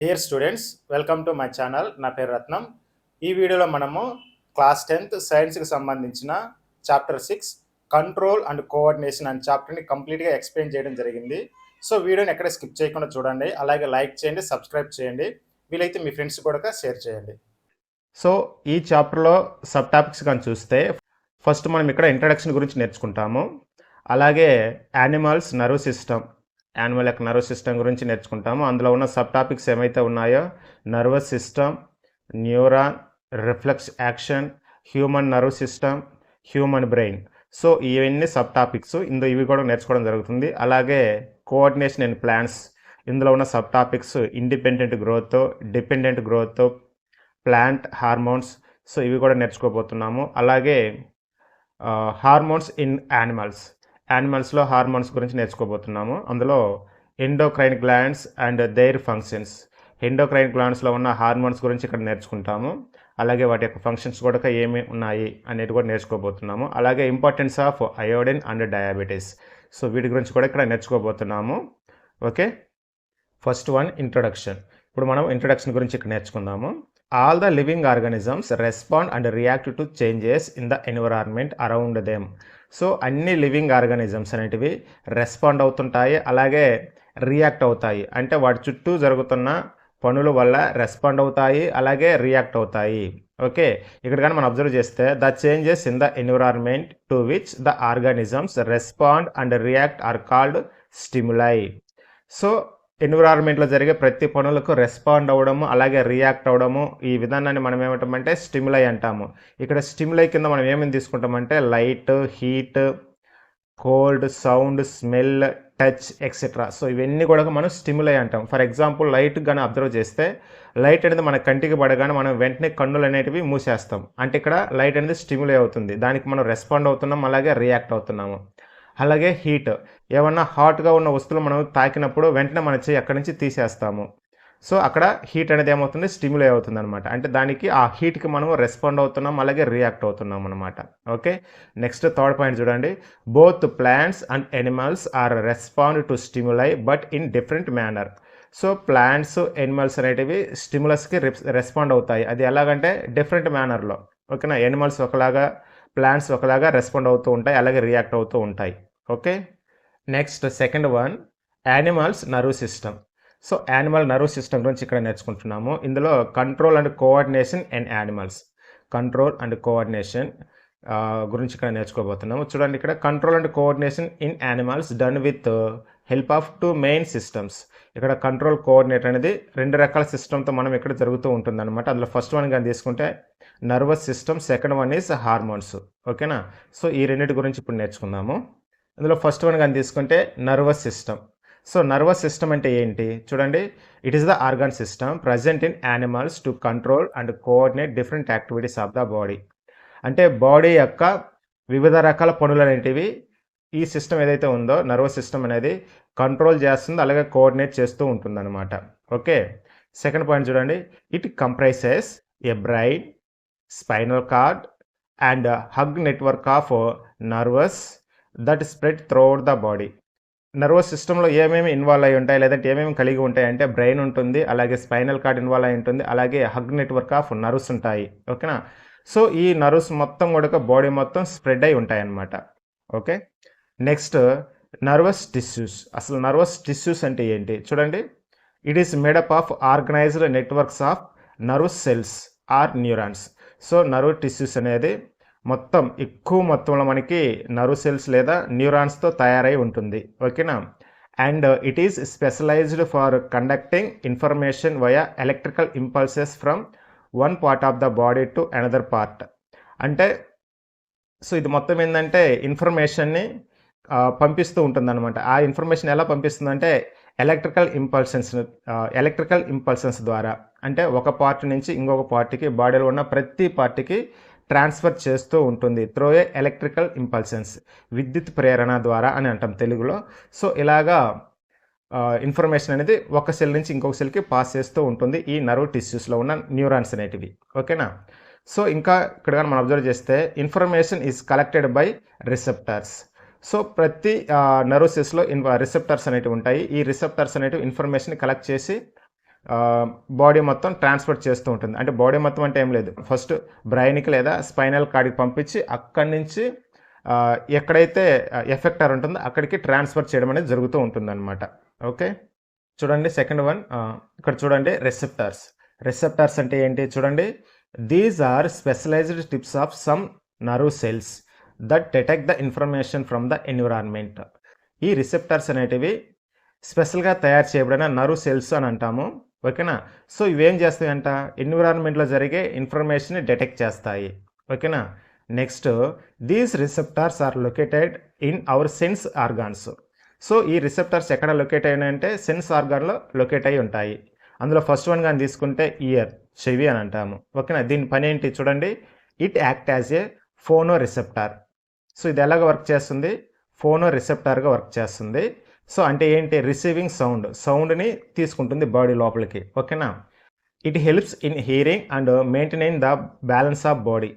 Dear students, welcome to my channel. నా పేరు రత్నం. ఈ వీడియోలో మనము క్లాస్ 10th సైన్స్కి సంబంధించిన చాప్టర్ 6 కంట్రోల్ అండ్ కోఆర్డినేషన్ అనే చాప్టర్ని కంప్లీట్గా ఎక్స్ప్లెయిన్ చేయడం జరిగింది. సో వీడియోని ఎక్కడ స్కిప్ చేయకుండా చూడండి, అలాగే లైక్ చేయండి, సబ్స్క్రైబ్ చేయండి, వీలైతే మీ ఫ్రెండ్స్ కూడా షేర్ చేయండి. సో ఈ చాప్టర్లో సబ్ టాపిక్స్ కానీ చూస్తే ఫస్ట్ మనం ఇక్కడ ఇంట్రడక్షన్ గురించి నేర్చుకుంటాము. అలాగే యానిమల్స్ నర్వ్ సిస్టమ్, యానిమల్ యొక్క నర్వ్ సిస్టమ్ గురించి నేర్చుకుంటాము. అందులో ఉన్న సబ్ టాపిక్స్ ఏమైతే ఉన్నాయో nervous system, neuron, reflex action, human nerve system, human brain. So ఇవన్నీ సబ్ టాపిక్స్ ఇవి కూడా నేర్చుకోవడం జరుగుతుంది. అలాగే కోఆర్డినేషన్ ఇన్ ప్లాంట్స్, ఇందులో ఉన్న sub topics independent growth, dependent growth, plant hormones. So ఇవి కూడా నేర్చుకోబోతున్నాము. అలాగే హార్మోన్స్ ఇన్ యానిమల్స్లో హార్మోన్స్ గురించి నేర్చుకోబోతున్నాము. అందులో endocrine glands and their functions, endocrine గ్లాండ్స్లో ఉన్న హార్మోన్స్ గురించి ఇక్కడ నేర్చుకుంటాము. అలాగే వాటి యొక్క ఫంక్షన్స్ కూడా ఏమి ఉన్నాయి అనేది కూడా నేర్చుకోబోతున్నాము. అలాగే importance of iodine and diabetes, so వీటి గురించి కూడా ఇక్కడ నేర్చుకోబోతున్నాము. Okay, first one introduction. ఇప్పుడు మనం ఇంట్రొడక్షన్ గురించి ఇక్కడ నేర్చుకుందాము. All the living organisms respond and react to changes in the environment around them. So అన్ని లివింగ్ ఆర్గానిజమ్స్ అనేటివి రెస్పాండ్ అవుతుంటాయి, అలాగే రియాక్ట్ అవుతాయి. అంటే వాటి చుట్టూ జరుగుతున్న పనుల వల్ల రెస్పాండ్ అవుతాయి, అలాగే రియాక్ట్ అవుతాయి. ఓకే, ఇక్కడ కానీ మనం అబ్జర్వ్ చేస్తే the changes in the environment to which the organisms respond and react are called stimuli. So ఎన్విరాన్మెంట్లో జరిగే ప్రతి పనులకు రెస్పాండ్ అవ్వడము, అలాగే రియాక్ట్ అవ్వడము, ఈ విధానాన్ని మనం ఏమంటామంటే స్టిములై అంటాము. ఇక్కడ స్టిములై కింద మనం ఏమేమి తీసుకుంటామంటే light, heat, cold, sound, smell, touch etcetera. So ఇవన్నీ కూడా మనం స్టిములై అంటాం. ఫర్ ఎగ్జాంపుల్ లైట్ కానీ అబ్జర్వ్ చేస్తే లైట్ అనేది మన కంటికి పడగానే మనం వెంటనే కన్నులు అనేటివి మూసేస్తాం. అంటే ఇక్కడ లైట్ అనేది స్టిములై అవుతుంది, దానికి మనం రెస్పాండ్ అవుతున్నాం, అలాగే రియాక్ట్ అవుతున్నాము. అలాగే హీట్, ఏమన్నా హాట్గా ఉన్న వస్తువులు మనం తాకినప్పుడు వెంటనే మన చెయ్యి అక్కడి నుంచి తీసేస్తాము. సో అక్కడ హీట్ అనేది ఏమవుతుంది, స్టిమ్యులై అవుతుంది అనమాట. అంటే దానికి ఆ హీట్కి మనం రెస్పాండ్ అవుతున్నాం, అలాగే రియాక్ట్ అవుతున్నాం అనమాట. ఓకే, నెక్స్ట్ థర్డ్ పాయింట్ చూడండి. Both plants and animals are respond to stimuli but in different manner. So plants, animals అనేటివి స్టిమ్యులస్కి రెస్పాండ్ అవుతాయి. అది ఎలాగంటే డిఫరెంట్ మేనర్లో. ఓకేనా, ఎనిమల్స్ ఒకలాగా, ప్లాంట్స్ ఒకలాగా రెస్పాండ్ అవుతూ ఉంటాయి, అలాగే రియాక్ట్ అవుతూ ఉంటాయి. Okay, next second one animals nerve system. So animal nerve system గురించి ఇక్కడ నేర్చుకుంటున్నాము. ఇందులో control and coordination in animals, control and coordination గురించి ఇక్కడ నేర్చుకోబోతున్నాము. చూడండి, ఇక్కడ control and coordination in animals done with help of 2 main systems. ఇక్కడ కంట్రోల్, కోఆర్డినేట్ అనేది 2 రకాల సిస్టమ్తో మనం ఇక్కడ జరుగుతూ ఉంటుంది అనమాట. అందులో ఫస్ట్ వన్ కానీ తీసుకుంటే nervous system, second one is hormones. ఓకేనా, సో ఈ రెండింటి గురించి ఇప్పుడు నేర్చుకుందాము. ఇందులో ఫస్ట్ వన్ కానీ తీసుకుంటే nervous system. So nervous system అంటే ఏంటి చూడండి. It is the organ system present in animals to control and coordinate different activities of the body. అంటే బాడీ యొక్క వివిధ రకాల పనులు అనేటివి ఈ సిస్టమ్ ఏదైతే ఉందో నర్వస్ సిస్టమ్ అనేది కంట్రోల్ చేస్తుంది, అలాగే కోఆర్డినేట్ చేస్తూ ఉంటుంది అనమాట. ఓకే, సెకండ్ పాయింట్ చూడండి. It comprises a brain, spinal cord and hug network of nervous that spread throughout the body. Nervous సిస్టంలో ఏమేమి ఇన్వాల్వ్ అయి ఉంటాయి, లేదంటే ఏమేమి కలిగి ఉంటాయి అంటే బ్రెయిన్ ఉంటుంది, అలాగే స్పైనల్ కార్డ్ ఇన్వాల్వ్ అయి ఉంటుంది, అలాగే హగ్ నెట్వర్క్ ఆఫ్ నర్వ్స్ ఉంటాయి. ఓకేనా, సో ఈ నర్వ్స్ మొత్తం కూడా బాడీ మొత్తం స్ప్రెడ్ అయి ఉంటాయి అన్నమాట. Okay, next nervous tissues. అసలు నర్వస్ టిష్యూస్ అంటే ఏంటి చూడండి. It is made up of organized networks of nerve cells or neurons. So nerve tissues అనేది మొత్తం ఎక్కువ మొత్తంలో మనకి నర్వ్ సెల్స్ లేదా న్యూరాన్స్తో తయారై ఉంటుంది. ఓకేనా, and it is specialized for conducting information via electrical impulses from one part of the body to another part. అంటే సో ఇది మొత్తం ఏంటంటే ఇన్ఫర్మేషన్ని పంపిస్తూ ఉంటుందన్నమాట. ఆ ఇన్ఫర్మేషన్ ఎలా పంపిస్తుందంటే ఎలక్ట్రికల్ ఇంపల్సన్స్ ద్వారా. అంటే ఒక పార్ట్ నుంచి ఇంకొక పార్ట్కి, బాడీలో ఉన్న ప్రతి పార్ట్కి ట్రాన్స్ఫర్ చేస్తూ ఉంటుంది త్రూ ఏ ఎలక్ట్రికల్ ఇంపల్సన్స్, విద్యుత్ ప్రేరణ ద్వారా అని అంటాం తెలుగులో. సో ఇలాగా ఇన్ఫర్మేషన్ అనేది ఒక సెల్ నుంచి ఇంకొక సెల్కి పాస్ చేస్తూ ఉంటుంది ఈ నర్వ్ టిష్యూస్లో ఉన్న న్యూరాన్స్ అనేటివి. ఓకేనా, సో ఇంకా ఇక్కడ మనం అబ్జర్వ్ చేస్తే information is collected by receptors. So ప్రతి నర్వ్ సెల్స్లో రిసెప్టర్స్ అనేటివి ఉంటాయి. ఈ రిసెప్టర్స్ అనేటివి ఇన్ఫర్మేషన్ కలెక్ట్ చేసి బాడీ మొత్తం ట్రాన్స్ఫర్ చేస్తూ ఉంటుంది. అంటే బాడీ మొత్తం అంటే ఏం లేదు, ఫస్ట్ బ్రెయిన్కి లేదా స్పైనల్ కార్డ్కి పంపించి అక్కడి నుంచి ఎక్కడైతే ఎఫెక్టర్ ఉంటుందో అక్కడికి ట్రాన్స్ఫర్ చేయడం అనేది జరుగుతూ ఉంటుందన్నమాట. ఓకే, చూడండి సెకండ్ వన్. ఇక్కడ చూడండి రిసెప్టార్స్ అంటే ఏంటి చూడండి. These are specialized tips of some nerve cells that detect the information from the environment. ఈ రిసెప్టార్స్ అనేటివి స్పెషల్గా తయారు చేయబడిన నర్వ్ సెల్స్ అని అంటాము. ఓకేనా. సో ఇవేం చేస్తాయి అంట, ఎన్విరాన్మెంట్లో జరిగే ఇన్ఫర్మేషన్ని డిటెక్ట్ చేస్తాయి. ఓకేనా. Next, these receptors are located in our sense organs. So ఈ రిసెప్టార్స్ ఎక్కడ లొకేట్ అయినాయంటే సెన్స్ ఆర్గాన్లో లొకేట్ అయి ఉంటాయి. అందులో ఫస్ట్ వన్ కానీ తీసుకుంటే ఇయర్, చెవి అని అంటాము. ఓకేనా. దీని పని ఏంటి చూడండి, it act as a phono receptor. So ఇది ఎలాగ వర్క్ చేస్తుంది, ఫోనో రిసెప్టార్గా వర్క్ చేస్తుంది. సో అంటే ఏంటి, రిసీవింగ్ సౌండ్ని తీసుకుంటుంది బాడీ లోపలికి. ఓకేనా. It helps in hearing and maintaining the balance of body.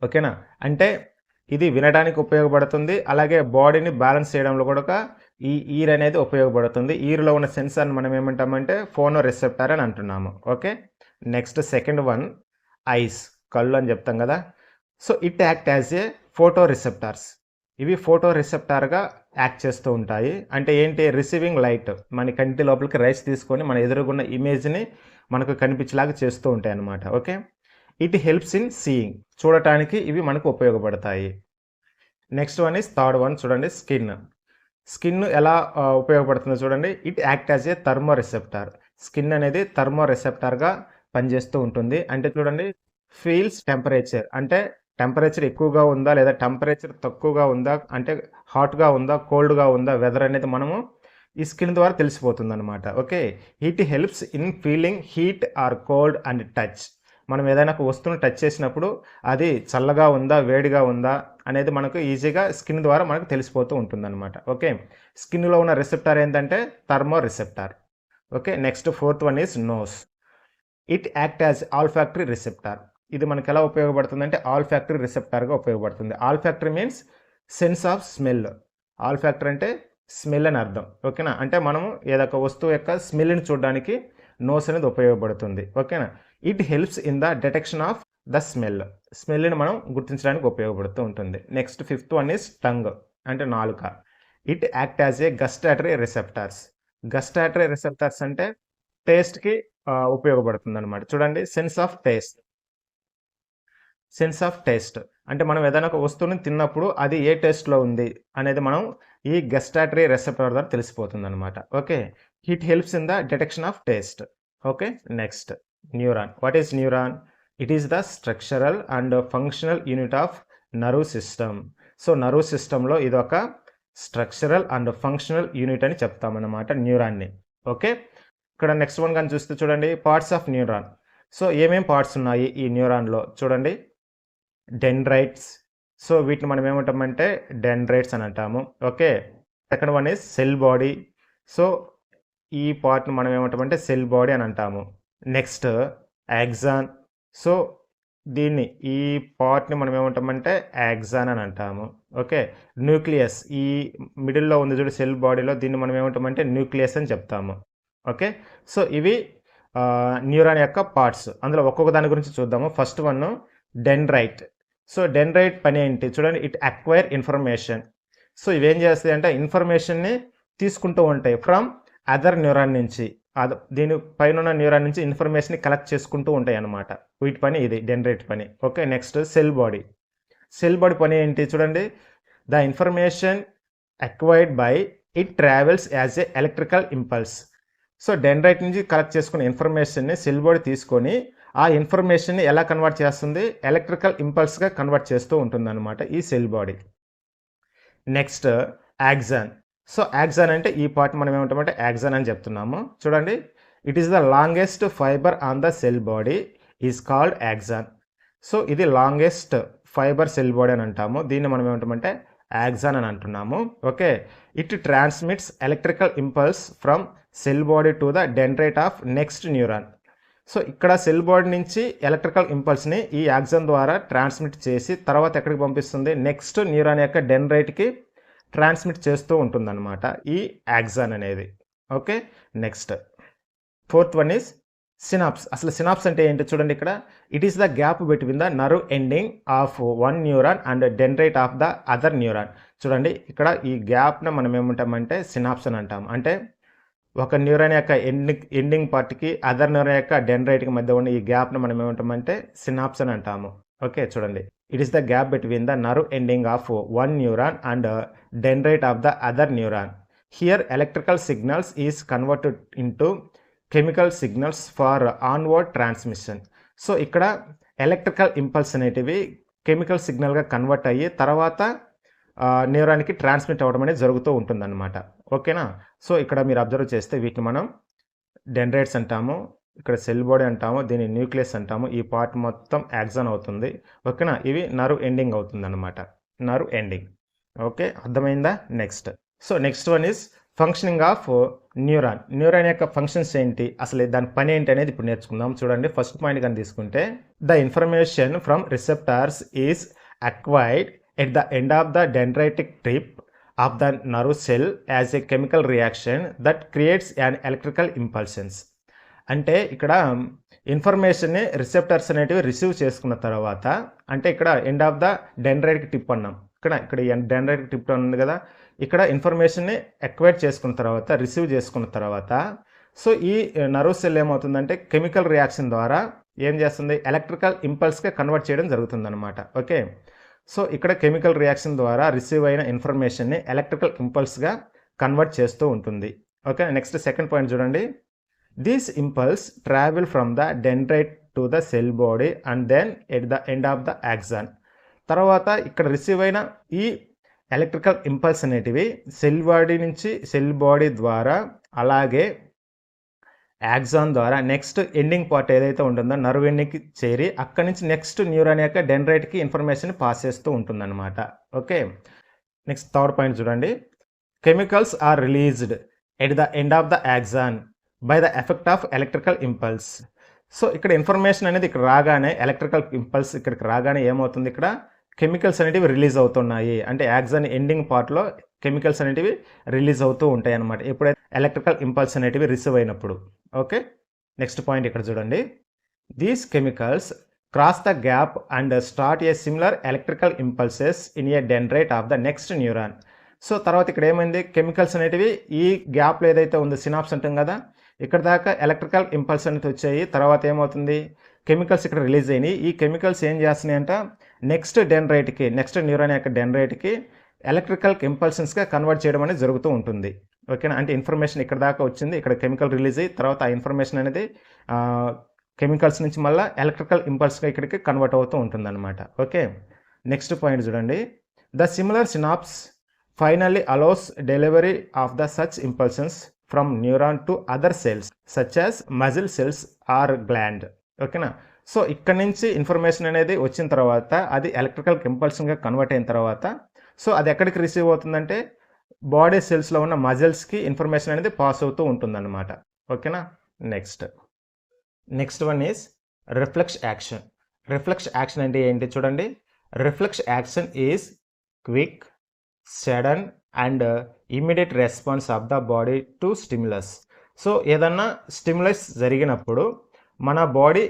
ఓకేనా. అంటే ఇది వినడానికి ఉపయోగపడుతుంది, అలాగే బాడీని బ్యాలెన్స్ చేయడంలో కూడా ఈ ఈర్ అనేది ఉపయోగపడుతుంది. ఈర్లో ఉన్న సెన్సార్ని మనం ఏమంటామంటే ఫోనో రిసెప్టార్ అని అంటున్నాము. Okay. Next second one, ice, కళ్ళు అని చెప్తాం కదా. So it act as A photo receptors. ఇవి ఫోటో రిసెప్టార్గా యాక్ట్ చేస్తూ ఉంటాయి. అంటే ఏంటి, రిసీవింగ్ లైట్, మన కంటి లోపలికి రైస్ తీసుకొని మన ఎదురుగున్న ఇమేజ్ని మనకు కనిపించేలాగా చేస్తూ ఉంటాయి అన్నమాట. Okay. It helps in seeing, చూడటానికి ఇవి మనకు ఉపయోగపడతాయి. Next one is third one, చూడండి స్కిన్ ఎలా ఉపయోగపడుతుందో చూడండి. It act as A thermo receptor. Skin అనేది థర్మో రిసెప్టార్గా పనిచేస్తూ ఉంటుంది. అంటే చూడండి, ఫీల్స్ టెంపరేచర్, అంటే టెంపరేచర్ ఎక్కువగా ఉందా లేదా టెంపరేచర్ తక్కువగా ఉందా, అంటే హాట్గా ఉందా కోల్డ్గా ఉందా వెదర్ అనేది మనము ఈ స్కిన్ ద్వారా తెలిసిపోతుంది అనమాట. Okay. It helps in feeling heat or cold and touch. మనం ఏదైనా ఒక వస్తువును టచ్ చేసినప్పుడు అది చల్లగా ఉందా వేడిగా ఉందా అనేది మనకు ఈజీగా స్కిన్ ద్వారా మనకు తెలిసిపోతూ ఉంటుందన్నమాట. ఓకే. స్కిన్లో ఉన్న రిసెప్టార్ ఏంటంటే thermo receptor. Okay. Next fourth one is nose. It act as olfactory receptor. ఇది మనకు ఎలా ఉపయోగపడుతుందంటే ఆల్ఫాక్టరీ రిసెప్టార్గా ఉపయోగపడుతుంది. Olfactory means sense of smell. Olfactory అంటే స్మెల్ అని అర్థం. ఓకేనా. అంటే మనము ఏదొక వస్తువు యొక్క స్మెల్ని చూడడానికి నోస్ అనేది ఉపయోగపడుతుంది. ఓకేనా. It helps in the detection of the స్మెల్ని మనం గుర్తించడానికి ఉపయోగపడుతూ ఉంటుంది. Next fifth one is tongue, అంటే నాలుక. It act as a gustatory receptors. Gustatory receptors అంటే టేస్ట్కి ఉపయోగపడుతుంది అనమాట. చూడండి, సెన్స్ ఆఫ్ టేస్ట్ అంటే మనం ఏదైనా ఒక వస్తువుని తిన్నప్పుడు అది ఏ టేస్ట్లో ఉంది అనేది మనం ఈ గస్టాటరీ రిసెప్టార్ ద్వారా తెలిసిపోతుంది అనమాట. Okay. It helps in the detection of taste. Okay. Next neuron. What is neuron? It is the structural and functional unit of nerve system. So nerve సిస్టంలో ఇది ఒక స్ట్రక్చరల్ అండ్ ఫంక్షనల్ యూనిట్ అని చెప్తామన్నమాట న్యూరాన్ని. Okay. ఇక్కడ next one కానీ చూస్తే చూడండి, parts of neuron. So ఏమేం parts ఉన్నాయి ఈ న్యూరాన్లో చూడండి. డెండ్రైట్స్. సో వీటిని మనం ఏమంటామంటే డెండ్రైట్స్ అని అంటాము. Okay. Second one is cell body. So ఈ పార్ట్ని మనం ఏమంటామంటే సెల్ బాడీ అని అంటాము. Next axon. సో ఈ పార్ట్ని మనం ఏమంటామంటే యాక్సాన్ అని అంటాము. ఓకే. న్యూక్లియస్, ఈ మిడిల్లో ఉంది చూడు సెల్ బాడీలో, దీన్ని మనం ఏమంటామంటే న్యూక్లియస్ అని చెప్తాము. ఓకే. సో ఇవి న్యూరాన్ యొక్క పార్ట్స్. అందులో ఒక్కొక్క దాని గురించి చూద్దాము. First one dendrite. So dendrite పని ఏంటి చూడండి. It acquire information. సో ఇవేం చేస్తాయి అంటే ఇన్ఫర్మేషన్ని తీసుకుంటూ ఉంటాయి ఫ్రమ్ అదర్ న్యూరాన్ నుంచి, దీని పైన ఉన్న న్యూరాన్ నుంచి ఇన్ఫర్మేషన్ని కలెక్ట్ చేసుకుంటూ ఉంటాయి అన్నమాట. వీటి పని ఇది డెండ్రైట్ పని. ఓకే. నెక్స్ట్ సెల్ బాడీ పని ఏంటి చూడండి. The information acquired by it travels as a electrical impulse. So dendrite నుంచి కలెక్ట్ చేసుకున్న ఇన్ఫర్మేషన్ని సెల్ బాడీ తీసుకొని ఆ ఇన్ఫర్మేషన్ని ఎలా కన్వర్ట్ చేస్తుంది, ఎలక్ట్రికల్ ఇంపల్స్గా కన్వర్ట్ చేస్తూ ఉంటుంది అనమాట ఈ cell body. Next axon. So axon అంటే ఈ పార్ట్ మనం ఏమంటామంటే యాక్సాన్ అని చెప్తున్నాము. చూడండి, it is the longest fibre on the cell body is called axon. So ఇది లాంగెస్ట్ ఫైబర్ సెల్ బాడీ అని అంటాము. దీన్ని మనం ఏమంటామంటే యాక్సాన్ అని అంటున్నాము. Okay. It transmits electrical impulse from cell body to the dendrite of next neuron. So ఇక్కడ cell body నుంచి ఎలక్ట్రికల్ ఇంపల్స్ని ఈ యాక్సాన్ ద్వారా ట్రాన్స్మిట్ చేసి తర్వాత ఎక్కడికి పంపిస్తుంది, నెక్స్ట్ న్యూరాన్ యొక్క డెండ్రైట్కి ట్రాన్స్మిట్ చేస్తూ ఉంటుందన్నమాట ఈ యాక్సాన్ అనేది. Okay. Next fourth one is synapse. అసలు సినాప్స్ అంటే ఏంటి చూడండి ఇక్కడ. It is the gap between the nerve ending of one neuron and dendrite of the other neuron. చూడండి ఇక్కడ ఈ గ్యాప్ను మనం ఏమంటామంటే సినాప్స్ అని అంటాం. అంటే ఒక న్యూరాన్ యొక్క ఎండింగ్ పార్ట్కి అదర్ న్యూరాన్ యొక్క డెండ్రైట్కి మధ్య ఉన్న ఈ గ్యాప్ను మనం ఏమంటామంటే సినాప్స్ అని అంటాము. ఓకే చూడండి, it is the gap between the nerve ending of one neuron and dendrite of the other neuron. Here electrical signals is converted into chemical signals for onward transmission. So ఇక్కడ electrical impulse అనేటివి chemical సిగ్నల్గా convert అయ్యి తర్వాత న్యూరాన్కి transmit అవ్వడం అనేది జరుగుతూ ఉంటుందన్నమాట. ఓకేనా. So ఇక్కడ మీరు అబ్జర్వ్ చేస్తే వీటిని మనం డెండ్రైట్స్ అంటాము, ఇక్కడ సెల్ బాడీ అంటాము, దీన్ని న్యూక్లియస్ అంటాము. ఈ పార్ట్ మొత్తం యాక్సాన్ అవుతుంది. ఓకేనా. ఇవి నర్వ్ ఎండింగ్ అవుతుంది అనమాట, నర్వ్ ఎండింగ్. ఓకే, అర్థమైందా. Next, so next one is functioning of neuron. Neuron యొక్క ఫంక్షన్స్ ఏంటి, అసలు దాని పని ఏంటి అనేది ఇప్పుడు నేర్చుకుందాం. చూడండి, ఫస్ట్ పాయింట్ కానీ తీసుకుంటే the information from receptors is acquired at the end of the dendritic trip of the nerve cell as a chemical reaction that creates an electrical impulsions. అంటే ఇక్కడ ఇన్ఫర్మేషన్ని రిసెప్టర్స్ అనేటివి రిసీవ్ చేసుకున్న తర్వాత, అంటే ఇక్కడ end of the dendritic tip అన్నాం. ఇక్కడ డెండ్రైటిక్ టిప్ ఉంది కదా, ఇక్కడ ఇన్ఫర్మేషన్ని ఎక్వైర్ చేసుకున్న తర్వాత, రిసీవ్ చేసుకున్న తర్వాత, సో ఈ నర్వ్ సెల్ ఏమవుతుందంటే కెమికల్ రియాక్షన్ ద్వారా ఏం చేస్తుంది, ఎలక్ట్రికల్ ఇంపల్స్గా కన్వర్ట్ చేయడం జరుగుతుంది అనమాట. ఓకే, సో ఇక్కడ కెమికల్ రియాక్షన్ ద్వారా రిసీవ్ అయిన ఇన్ఫర్మేషన్ని ఎలక్ట్రికల్ ఇంపల్స్గా కన్వర్ట్ చేస్తూ ఉంటుంది. ఓకే, నెక్స్ట్ సెకండ్ పాయింట్ చూడండి. This impulse travel from the dendrite to the cell body and then at the end of the axon. తర్వాత ఇక్కడ రిసీవ్ అయిన ఈ ఎలక్ట్రికల్ ఇంపల్స్ అనేటివి సెల్ బాడీ నుంచి సెల్ బాడీ ద్వారా, అలాగే యాక్సాన్ ద్వారా నెక్స్ట్ ఎండింగ్ పార్ట్ ఏదైతే ఉంటుందో నర్వ్ ఎండింగ్కి చేరి అక్కడి నుంచి నెక్స్ట్ న్యూరాన్ యొక్క డెండ్రైట్కి ఇన్ఫర్మేషన్ పాస్ చేస్తూ ఉంటుందన్నమాట. ఓకే, నెక్స్ట్ థర్డ్ పాయింట్ చూడండి. Chemicals are released at the end of the axon by the effect of electrical impulse. So ఇక్కడ ఇన్ఫర్మేషన్ అనేది ఇక్కడ రాగానే, ఎలక్ట్రికల్ ఇంపల్స్ ఇక్కడికి రాగానే ఏమవుతుంది, ఇక్కడ కెమికల్స్ అనేటివి రిలీజ్ అవుతున్నాయి. అంటే యాక్సాన్ ఎండింగ్ పార్ట్లో కెమికల్స్ అనేటివి రిలీజ్ అవుతూ ఉంటాయి అన్నమాట, ఎప్పుడైతే ఎలక్ట్రికల్ ఇంపల్స్ అనేటివి రిసీవ్ అయినప్పుడు. ఓకే, నెక్స్ట్ పాయింట్ ఇక్కడ చూడండి. These chemicals cross the gap and start A similar electrical impulses in a dendrite of the next neuron. So తర్వాత ఇక్కడ ఏమైంది, కెమికల్స్ అనేటివి ఈ గ్యాప్లో ఏదైతే ఉందో సినాప్స్ అంటాం కదా, ఇక్కడ దాకా ఎలక్ట్రికల్ ఇంపల్స్ అనేది వచ్చాయి. తర్వాత ఏమవుతుంది, కెమికల్స్ ఇక్కడ రిలీజ్ అయినాయి. ఈ కెమికల్స్ ఏం చేస్తున్నాయంట, నెక్స్ట్ డెండ్రైట్కి, నెక్స్ట్ న్యూరాన్ యొక్క డెండ్రైట్కి ఎలక్ట్రికల్ ఇంపల్షన్స్గా కన్వర్ట్ చేయడం అనేది జరుగుతూ ఉంటుంది. ఓకేనా. అంటే ఇన్ఫర్మేషన్ ఇక్కడ దాకా వచ్చింది, ఇక్కడ కెమికల్ రిలీజ్ అయ్యి తర్వాత ఆ ఇన్ఫర్మేషన్ అనేది కెమికల్స్ నుంచి మళ్ళీ ఎలక్ట్రికల్ ఇంపల్స్గా ఇక్కడికి కన్వర్ట్ అవుతూ ఉంటుంది అనమాట. ఓకే, నెక్స్ట్ పాయింట్ చూడండి. The similar synapse finally allows delivery of the such impulsions from neuron to other cells such as muscle cells or gland. ఓకేనా. సో ఇక్కడ నుంచి ఇన్ఫర్మేషన్ అనేది వచ్చిన తర్వాత అది ఎలక్ట్రికల్ ఇంపల్షన్గా కన్వర్ట్ అయిన తర్వాత, సో అది ఎక్కడికి రిసీవ్ అవుతుందంటే బాడీ సెల్స్లో ఉన్న మజిల్స్కి ఇన్ఫర్మేషన్ అనేది పాస్ అవుతూ ఉంటుందన్నమాట. ఓకేనా. Next one is reflex action. Reflex action అంటే ఏంటి చూడండి. Reflex action is quick, sudden and immediate response of the body to stimulus. So ఏదన్నా స్టిమ్యులస్ జరిగినప్పుడు మన బాడీ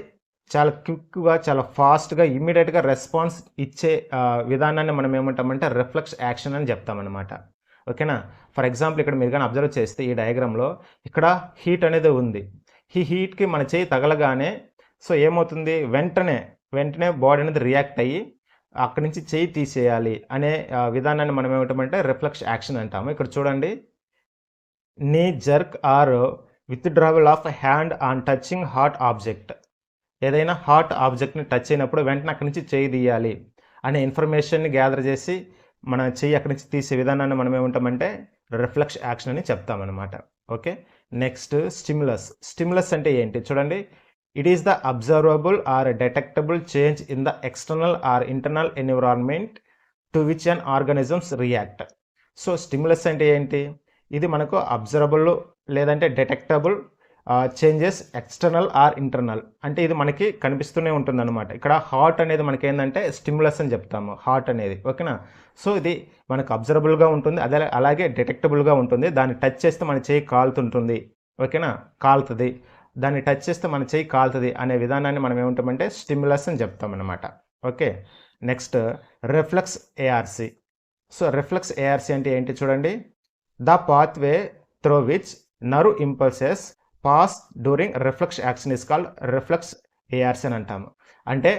చాలా క్విక్గా, చాలా ఫాస్ట్గా, ఇమ్మీడియట్గా రెస్పాన్స్ ఇచ్చే విధానాన్ని మనం ఏమంటామంటే రిఫ్లెక్స్ యాక్షన్ అని చెప్తామన్నమాట. ఓకేనా. ఫర్ ఎగ్జాంపుల్ ఇక్కడ మీరు కానీ అబ్జర్వ్ చేస్తే ఈ డయాగ్రామ్లో ఇక్కడ హీట్ అనేది ఉంది. ఈ హీట్కి మన చేయి తగలగానే సో ఏమవుతుంది, వెంటనే బాడీ అనేది రియాక్ట్ అయ్యి అక్కడి నుంచి చేయి తీసేయాలి అనే విధానాన్ని మనం ఏమంటామంటే రిఫ్లెక్స్ యాక్షన్ అంటాము. ఇక్కడ చూడండి, knee jerk or withdrawal of hand on touching hot object. ఏదైనా హాట్ ఆబ్జెక్ట్ని టచ్ అయినప్పుడు వెంటనే అక్కడి నుంచి చేయి తీయాలి అనే ఇన్ఫర్మేషన్ని గ్యాదర్ చేసి మన చెయ్యి అక్కడి నుంచి తీసే విధానాన్ని మనం ఏమంటామంటే రిఫ్లెక్స్ యాక్షన్ అని చెప్తామన్నమాట. ఓకే, నెక్స్ట్ స్టిమ్యులస్ అంటే ఏంటి చూడండి. It is the observable or detectable change in the external or internal environment to which an organisms react. So stimulus అంటే ఏంటి, ఇది మనకు అబ్జర్వబుల్ లేదంటే detectable changes external or internal, అంటే ఇది మనకి కనిపిస్తూనే ఉంటుంది అనమాట. ఇక్కడ హాట్ అనేది మనకి ఏంటంటే స్టిమ్యులస్ అని చెప్తాము, హాట్ అనేది. ఓకేనా. సో ఇది మనకు అబ్జర్వబుల్గా ఉంటుంది, అలాగే డిటెక్టబుల్గా ఉంటుంది. దాన్ని టచ్ చేస్తే మన చేయి కాలుతుంటుంది. ఓకేనా, కాలుతుంది. దాన్ని టచ్ చేస్తే మన చెయ్యి కాలుతుంది అనే విధానాన్ని మనం ఏమంటామంటే స్టిమ్యులస్ అని చెప్తాం అనమాట. Okay, next reflex ARC. So reflex ARC అంటే ఏంటి చూడండి, the pathway through which nerve impulses pass during reflex action is called reflex ARC అని అంటాము. అంటే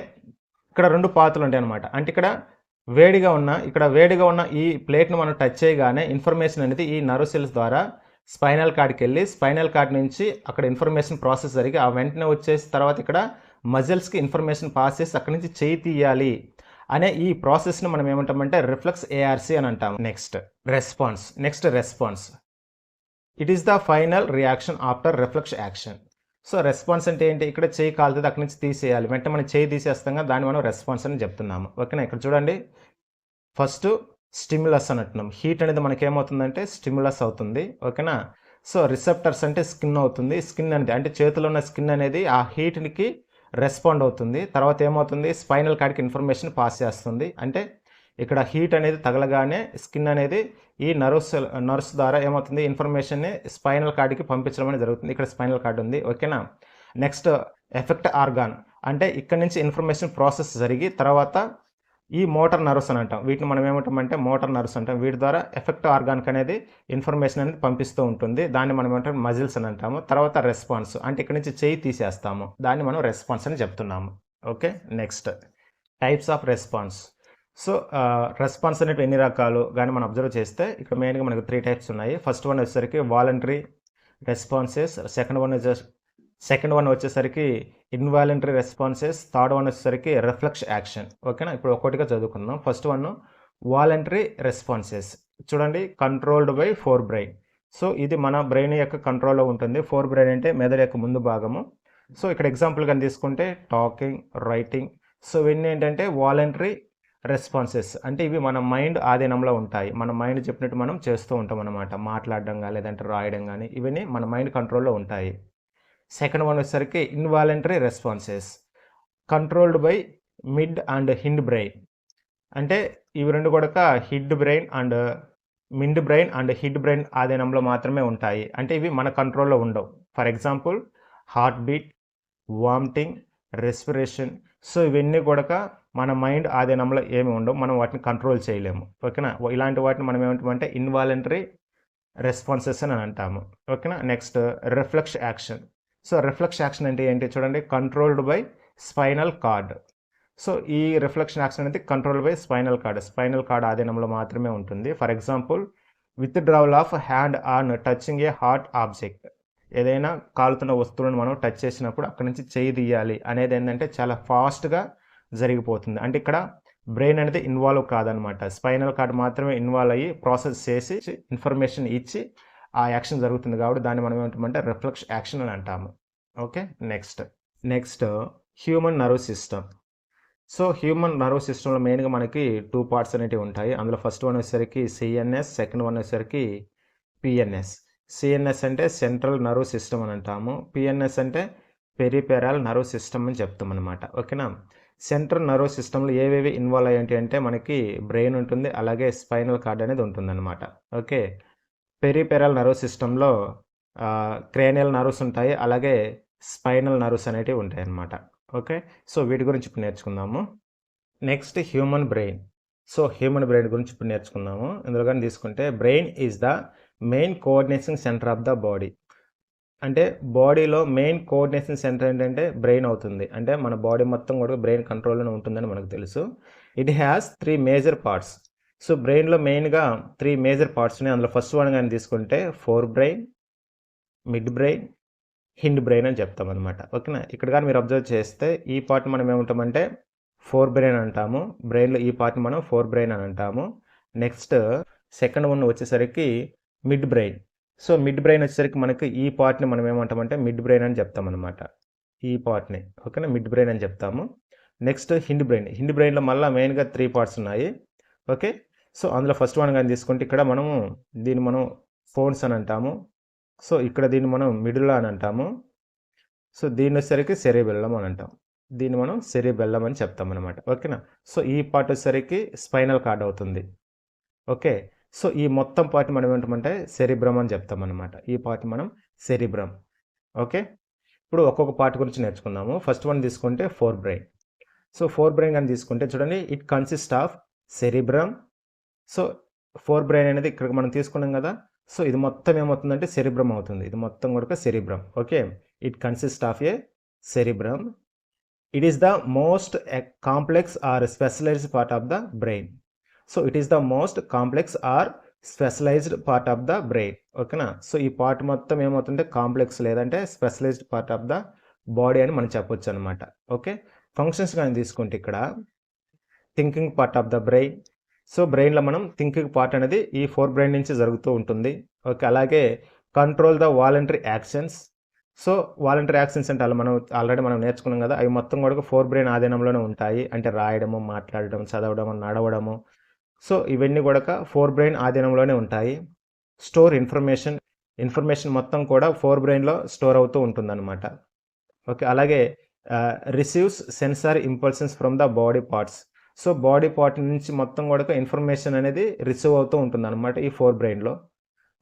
ఇక్కడ 2 పాత్లు ఉంటాయి అనమాట. అంటే ఇక్కడ వేడిగా ఉన్న ఈ ప్లేట్ను మనం టచ్ చేయగానే ఇన్ఫర్మేషన్ అనేది ఈ నర్వ్ సెల్స్ ద్వారా స్పైనల్ కార్డ్కి వెళ్ళి స్పైనల్ కార్డ్ నుంచి అక్కడ ఇన్ఫర్మేషన్ ప్రాసెస్ జరిగి ఆ వెంటనే వచ్చేసి తర్వాత ఇక్కడ మజిల్స్కి ఇన్ఫర్మేషన్ పాస్ చేసి అక్కడి నుంచి చేయి తీయాలి అనే ఈ ప్రాసెస్ని మనం ఏమంటామంటే రిఫ్లెక్స్ ఏఆర్సి అని అంటాము. Next response. It is the final reaction after reflex action. So response అంటే ఏంటి, ఇక్కడ చేయి కాలుతుంది అక్కడి నుంచి తీసేయాలి, వెంటనే మనం చేయి తీసేస్తాం కదా, దాన్ని మనం రెస్పాన్స్ అని చెప్తున్నాము. ఓకేనా, ఇక్కడ చూడండి ఫస్ట్ స్టిమ్యులస్ అని అంటున్నాం. హీట్ అనేది మనకి ఏమవుతుందంటే స్టిమ్యులస్ అవుతుంది. ఓకేనా, సో రిసెప్టర్స్ అంటే స్కిన్ అవుతుంది. స్కిన్ అనేది అంటే చేతిలో ఉన్న స్కిన్ అనేది ఆ హీట్కి రెస్పాండ్ అవుతుంది. తర్వాత ఏమవుతుంది, స్పైనల్ కార్డ్కి ఇన్ఫర్మేషన్ పాస్ చేస్తుంది. అంటే ఇక్కడ హీట్ అనేది తగలగానే స్కిన్ అనేది ఈ నర్వ్స్ ద్వారా ఏమవుతుంది, ఇన్ఫర్మేషన్ని స్పైనల్ కార్డ్కి పంపించడం అనేది జరుగుతుంది. ఇక్కడ స్పైనల్ కార్డ్ ఉంది. ఓకేనా, నెక్స్ట్ ఎఫెక్ట్ ఆర్గాన్. అంటే ఇక్కడ నుంచి ఇన్ఫర్మేషన్ ప్రాసెస్ జరిగి తర్వాత ఈ మోటార్ నర్వ్స్ అని అంటాం. వీటిని మనం ఏమంటామంటే మోటార్ నర్వ్స్ అంటాం. వీటి ద్వారా ఎఫెక్ట్ ఆర్గాన్కి అనేది ఇన్ఫర్మేషన్ అనేది పంపిస్తూ ఉంటుంది. దాన్ని మనం ఏమంటాం మజిల్స్ అని అంటాము. తర్వాత రెస్పాన్స్ అంటే ఇక్కడ నుంచి చేయి తీసేస్తాము, దాన్ని మనం రెస్పాన్స్ అని చెప్తున్నాము. Okay, next types of response. So response అనేవి ఎన్ని రకాలు కానీ మనం అబ్జర్వ్ చేస్తే ఇక్కడ మెయిన్గా మనకు 3 టైప్స్ ఉన్నాయి. ఫస్ట్ వన్ వచ్చేసరికి వాలంటరీ రెస్పాన్సెస్, సెకండ్ వన్ వచ్చేసరికి ఇన్వాలంటరీ రెస్పాన్సెస్, థర్డ్ వన్ వచ్చేసరికి రిఫ్లెక్స్ యాక్షన్. ఓకేనా, ఇప్పుడు ఒక్కొక్కటిగా చదువుకుందాం. First one voluntary responses. చూడండి, controlled by fore brain. So ఇది మన బ్రెయిన్ యొక్క కంట్రోల్లో ఉంటుంది. ఫోర్ బ్రెయిన్ అంటే మెదడు యొక్క ముందు భాగము. సో ఇక్కడ ఎగ్జాంపుల్ కానీ తీసుకుంటే టాకింగ్, రైటింగ్. సో ఇవన్నీ ఏంటంటే వాలంటరీ రెస్పాన్సెస్. అంటే ఇవి మన మైండ్ ఆధీనంలో ఉంటాయి. మన మైండ్ చెప్పినట్టు మనం చేస్తూ ఉంటాం అన్నమాట. మాట్లాడడం కానీ లేదంటే రాయడం కానీ ఇవన్నీ మన మైండ్ కంట్రోల్లో ఉంటాయి. సెకండ్ వన్ వచ్చేసరికి involuntary responses, controlled by mid and Hind brain. అంటే ఇవి రెండు కూడా hid brain and mid brain and hid brain ఆధీనంలో మాత్రమే ఉంటాయి. అంటే ఇవి మన కంట్రోల్లో ఉండవు. For example heart beat, vomiting, respiration. So ఇవన్నీ కూడా మన మైండ్ ఆధీనంలో ఏమి ఉండవు, మనం వాటిని కంట్రోల్ చేయలేము. ఓకేనా, ఇలాంటి వాటిని మనం ఏమంటామంటే ఇన్వాలంటరీ రెస్పాన్సెస్ అని అంటాము. ఓకేనా, next reflex action. So reflex action అంటే ఏంటి చూడండి, controlled by spinal cord. So ఈ రిఫ్లెక్షన్ యాక్షన్ అనేది కంట్రోల్ బై స్పైనల్ కార్డ్ ఆధీనంలో మాత్రమే ఉంటుంది. For example withdrawal of hand on touching A hot object. ఏదైనా కాలుతున్న వస్తువులను మనం టచ్ చేసినప్పుడు అక్కడి నుంచి చేయి తీయాలి అనేది ఏంటంటే చాలా ఫాస్ట్గా జరిగిపోతుంది. అంటే ఇక్కడ బ్రెయిన్ అనేది ఇన్వాల్వ్ కాదనమాట, స్పైనల్ కార్డ్ మాత్రమే ఇన్వాల్వ్ అయ్యి ప్రాసెస్ చేసి ఇన్ఫర్మేషన్ ఇచ్చి ఆ యాక్షన్ జరుగుతుంది. కాబట్టి దాన్ని మనం ఏమంటామంటే రిఫ్లెక్స్ యాక్షన్ అని అంటాము. Okay, next human nerve system. So human nerve సిస్టంలో మెయిన్గా మనకి 2 పార్ట్స్ అనేవి ఉంటాయి. అందులో ఫస్ట్ వన్ వచ్చేసరికి సిఎన్ఎస్, సెకండ్ వన్ వచ్చేసరికి పిఎన్ఎస్. సిఎన్ఎస్ అంటే సెంట్రల్ నర్వ్ సిస్టమ్ అని అంటాము. పిఎన్ఎస్ అంటే పెరిఫెరల్ నర్వ్ సిస్టమ్ అని చెప్తాం అనమాట. ఓకేనా, సెంట్రల్ నర్వ్ సిస్టంలో ఏవేవి ఇన్వాల్వ్ అయ్యి అంటే మనకి బ్రెయిన్ ఉంటుంది, అలాగే స్పైనల్ కార్డ్ అనేది ఉంటుందన్నమాట. ఓకే, పెరిఫెరల్ నర్వ్ సిస్టంలో క్రేనియల్ నర్వ్స్ ఉంటాయి, అలాగే స్పైనల్ నర్వ్స్ అనేటివి ఉంటాయి అన్నమాట. ఓకే, సో వీటి గురించి ఇప్పుడు నేర్చుకుందాము. Next human brain. So human brain గురించి ఇప్పుడు నేర్చుకుందాము. ఇందులో కానీ తీసుకుంటే brain is the main coordination centre of the body. అంటే బాడీలో మెయిన్ కోఆర్డినేషన్ సెంటర్ ఏంటంటే బ్రెయిన్ అవుతుంది. అంటే మన బాడీ మొత్తం కూడా బ్రెయిన్ కంట్రోల్లోనే ఉంటుందని మనకు తెలుసు. It has 3 major parts. So బ్రెయిన్లో మెయిన్గా 3 మేజర్ పార్ట్స్ ఉన్నాయి. అందులో ఫస్ట్ వన్ కానీ తీసుకుంటే four brain, mid brain, Hind brain అని చెప్తాం అనమాట. ఓకేనా, ఇక్కడ కానీ మీరు అబ్జర్వ్ చేస్తే ఈ పార్ట్ మనం ఏమంటామంటే ఫోర్ బ్రెయిన్ అంటాము. బ్రెయిన్లో ఈ పార్ట్ని మనం ఫోర్ బ్రెయిన్ అని అంటాము. నెక్స్ట్ సెకండ్ వన్ వచ్చేసరికి mid brain. So mid brain వచ్చేసరికి మనకి ఈ పార్ట్ని మనం ఏమంటామంటే మిడ్ బ్రెయిన్ అని చెప్తాం అనమాట. ఈ పార్ట్ని ఓకేనా మిడ్ బ్రెయిన్ అని చెప్తాము. నెక్స్ట్ హిండ్ బ్రెయిన్లో మళ్ళీ మెయిన్గా 3 పార్ట్స్ ఉన్నాయి. ఓకే, సో అందులో ఫస్ట్ వన్ కానీ తీసుకుంటే ఇక్కడ దీన్ని మనం ఫోన్స్ అని అంటాము. సో ఇక్కడ దీన్ని మనం మిడిల్ అని అంటాము. సో దీన్ని వచ్చేసరికి సెరిబెల్లం అని అంటాం. దీన్ని మనం సెరిబెల్లం అని చెప్తాం అనమాట. ఓకేనా, సో ఈ పార్ట్ వచ్చేసరికి స్పైనల్ కార్డ్ అవుతుంది. ఓకే, సో ఈ మొత్తం పార్ట్ మనం ఏమంటామంటే సెరిబ్రమ్ అని చెప్తాం అనమాట. ఈ పార్ట్ మనం సెరిబ్రమ్. ఓకే, ఇప్పుడు ఒక్కొక్క పార్ట్ గురించి నేర్చుకుందాము. ఫస్ట్ వన్ తీసుకుంటే four brain. So four brain కానీ తీసుకుంటే చూడండి, it consist of cerebrum. So four brain అనేది ఇక్కడ మనం తీసుకున్నాం కదా, సో ఇది మొత్తం ఏమవుతుందంటే సెరిబ్రమ్ అవుతుంది. ఇది మొత్తం కూడా cerebrum. Okay, it consist of A cerebrum. It is the most complex or specialized part of the brain. So it is the most complex or specialized part of the brain. ఓకేనా. So ఈ part మొత్తం ఏమవుతుంటే complex లేదంటే specialized part of the body అని మనం చెప్పొచ్చు అనమాట. Okay, functions కానీ తీసుకుంటే ఇక్కడ thinking part of the brain. So బ్రెయిన్లో మనం థింకింగ్ పార్ట్ అనేది ఈ ఫోర్ బ్రెయిన్ నుంచి జరుగుతూ ఉంటుంది. ఓకే, అలాగే control the voluntary actions. So voluntary actions అంటే మనం ఆల్రెడీ నేర్చుకున్నాం కదా, అవి మొత్తం కూడా ఫోర్ బ్రెయిన్ ఆధీనంలోనే ఉంటాయి. అంటే రాయడము, మాట్లాడడం, చదవడము, నడవడము. సో ఇవన్నీ కూడా ఫోర్ బ్రెయిన్ ఆధీనంలోనే ఉంటాయి. స్టోర్ ఇన్ఫర్మేషన్ మొత్తం కూడా ఫోర్ బ్రెయిన్లో స్టోర్ అవుతూ ఉంటుందన్నమాట. ఓకే, అలాగే receives sensory impulsions from the body parts. So body part నుంచి మొత్తం కూడా ఇన్ఫర్మేషన్ అనేది రిసీవ్ అవుతూ ఉంటుంది అనమాట ఈ ఫోర్ బ్రెయిన్లో.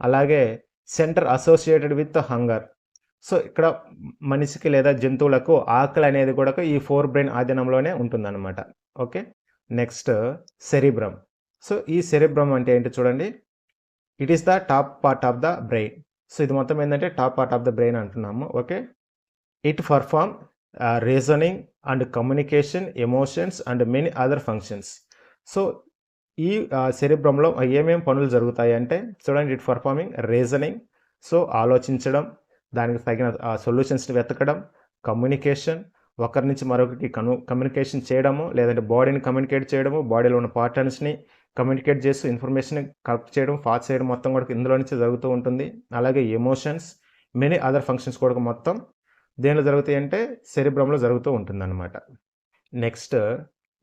అలాగే centre associated with hunger. So ఇక్కడ మనిషికి లేదా జంతువులకు ఆకలి అనేది కూడా ఈ ఫోర్ బ్రెయిన్ ఆధీనంలోనే ఉంటుందన్నమాట. Okay, next cerebrum. సో ఈ సెరిబ్రమ్ అంటే ఏంటి చూడండి, it is the top part of the brain. So ఇది మొత్తం ఏంటంటే top part of the brain అంటున్నాము. Okay, it perform reasoning and communication, emotions and many other functions. So ఈ సెరిబ్రమ్లో ఏమేమి పనులు జరుగుతాయి అంటే చూడండి, ఇట్ పర్ఫార్మింగ్ రీజనింగ్. సో ఆలోచించడం, దానికి తగిన సొల్యూషన్స్ని వెతకడం, కమ్యూనికేషన్, ఒకరి నుంచి మరొకరికి కమ్యూనికేషన్ చేయడము, లేదంటే బాడీని కమ్యూనికేట్ చేయడము, బాడీలో ఉన్న పార్టర్న్స్ని కమ్యూనికేట్ చేస్తూ ఇన్ఫర్మేషన్ కలెక్ట్ చేయడం, పాస్ చేయడం మొత్తం కూడా ఇందులో నుంచి జరుగుతూ ఉంటుంది. అలాగే ఎమోషన్స్, మెనీ అదర్ ఫంక్షన్స్ కూడా మొత్తం దేనిలో జరుగుతాయి అంటే సెరిబ్రమ్లో జరుగుతూ ఉంటుంది అనమాట. Next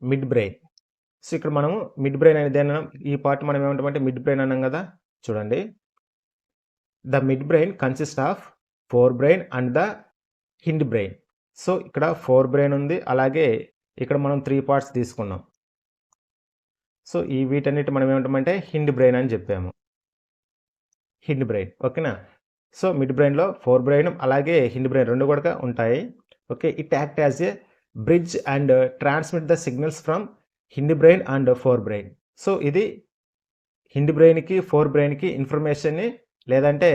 mid brain. సో ఇక్కడ మనము మిడ్ బ్రెయిన్ అనేది ఈ పార్ట్ మనం ఏమంటామంటే మిడ్ బ్రెయిన్ అన్నాం కదా. చూడండి, the mid brain consist of four brain and the Hind brain. So ఇక్కడ ఫోర్ బ్రెయిన్ ఉంది, అలాగే ఇక్కడ మనం 3 పార్ట్స్ తీసుకున్నాం. సో ఈ వీటన్నిటి మనం ఏమంటామంటే హిండ్ బ్రెయిన్ అని చెప్పాము, హిండ్ బ్రెయిన్. ఓకేనా. సో మిడ్ బ్రెయిన్లో ఫోర్ బ్రెయిన్ అలాగే హిండ్ బ్రెయిన్ రెండు కూడా ఉంటాయి. Okay, it act as A bridge and transmit the signals from Hind brain and four brain. So ఇది హిండ్ బ్రెయిన్కి ఫోర్ బ్రెయిన్కి ఇన్ఫర్మేషన్ని లేదంటే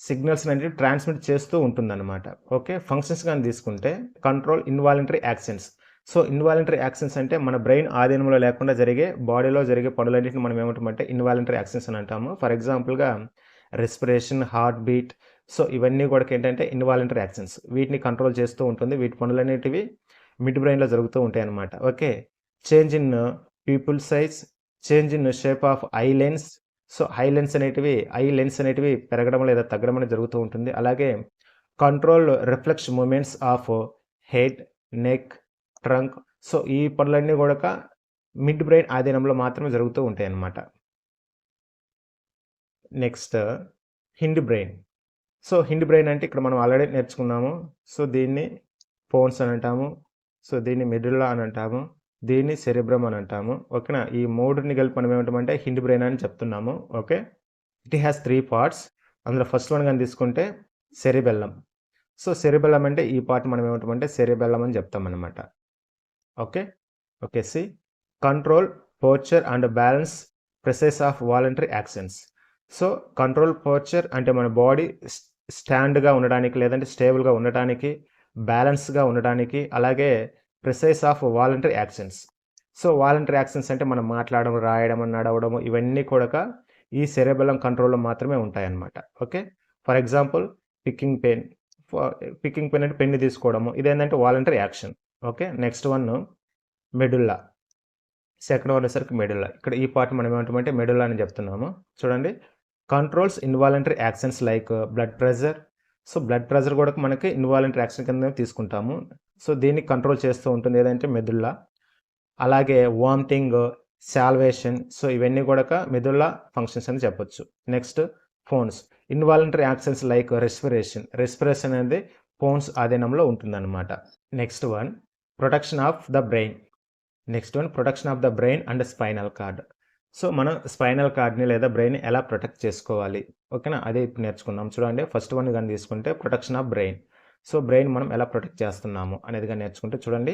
సిగ్నల్స్ అనేది ట్రాన్స్మిట్ చేస్తూ ఉంటుందన్నమాట. ఓకే, ఫంక్షన్స్ కానీ తీసుకుంటే control involuntary actions. So involuntary actions అంటే మన బ్రెయిన్ ఆధీనంలో లేకుండా జరిగే బాడీలో జరిగే పనులన్నింటిని మనం ఏమంటామంటే ఇన్వాలంటరీ యాక్షన్స్ అని అంటాము. ఫర్ ఎగ్జాంపుల్గా రెస్పిరేషన్, హార్ట్ బీట్. సో ఇవన్నీ కూడా ఏంటంటే ఇన్వాలంటరీ యాక్షన్స్, వీటిని కంట్రోల్ చేస్తూ ఉంటుంది. వీటి పనులన్నిటివి మిడ్ బ్రెయిన్లో జరుగుతూ ఉంటాయి అన్నమాట. Okay, change in people size, change in shape of eye lens. So eye lens అనేటివి పెరగడం లేదా తగ్గడం అనేది జరుగుతూ ఉంటుంది. అలాగే control reflex movements of head, neck, trunk. So ఈ పనులన్నీ కూడా మిడ్ బ్రెయిన్ ఆధీనంలో మాత్రమే జరుగుతూ ఉంటాయి అన్నమాట. Next Hind brain. So Hind brain అంటే ఇక్కడ మనం ఆల్రెడీ నేర్చుకున్నాము. సో దీన్ని పోన్స్ అని అంటాము, సో దీన్ని మెడుల్లా అని అంటాము, దీన్ని సెరిబ్రమ్ అని అంటాము. ఓకేనా. ఈ మూడుని కలిపి మనం ఏమంటామంటే హిండ్ బ్రెయిన్ అని చెప్తున్నాము. Okay, it has 3 parts. అందులో ఫస్ట్ వన్ కానీ తీసుకుంటే సెరిబెల్లం. సో సెరిబెల్లం అంటే ఈ పార్ట్ మనం ఏమంటామంటే సెరిబెల్లం అని చెప్తామన్నమాట. ఓకే ఓకే సి control, posture and balance, precise of voluntary actions. So control posture అంటే మన బాడీ స్టాండ్గా ఉండడానికి లేదంటే స్టేబుల్గా ఉండటానికి, బ్యాలెన్స్గా ఉండడానికి, అలాగే processes of voluntary actions. So voluntary actions అంటే మనం మాట్లాడడం, రాయడం, నడవడం ఇవన్నీ కూడా ఈ సెరెబెల్లం కంట్రోల్లో మాత్రమే ఉంటాయన్నమాట. Okay, for example picking pen అంటే పెన్ను తీసుకోవడము, ఇదేంటంటే voluntary action. Okay, next one medulla. Second one వచ్చేసరికి మెడుల్లా. ఇక్కడ ఈ పార్ట్ మనం ఏమంటామంటే మెడుల్లా అని చెప్తున్నాము. చూడండి, controls involuntary actions like blood pressure. So blood pressure కూడా మనకి ఇన్వాలంటరీ యాక్షన్ కింద తీసుకుంటాము. సో దీన్ని కంట్రోల్ చేస్తూ ఉంటుంది ఏదంటే మెదుల్లా. అలాగే వామిటింగ్, సాల్వేషన్. సో ఇవన్నీ కూడా మెదుల్లా ఫంక్షన్స్ అని చెప్పొచ్చు. Next phones, involuntary actions like respiration అనేది ఫోన్స్ ఆధీనంలో ఉంటుందన్నమాట. Next one protection of the brain and spinal cord. So మనం స్పైనల్ కార్డ్ని లేదా బ్రెయిన్ ఎలా ప్రొటెక్ట్ చేసుకోవాలి, ఓకేనా, అదే ఇప్పుడు నేర్చుకున్నాం. చూడండి, ఫస్ట్ వన్ కానీ తీసుకుంటే protection of brain. So brain మనం ఎలా ప్రొటెక్ట్ చేస్తున్నాము అనేదిగా నేర్చుకుంటే చూడండి.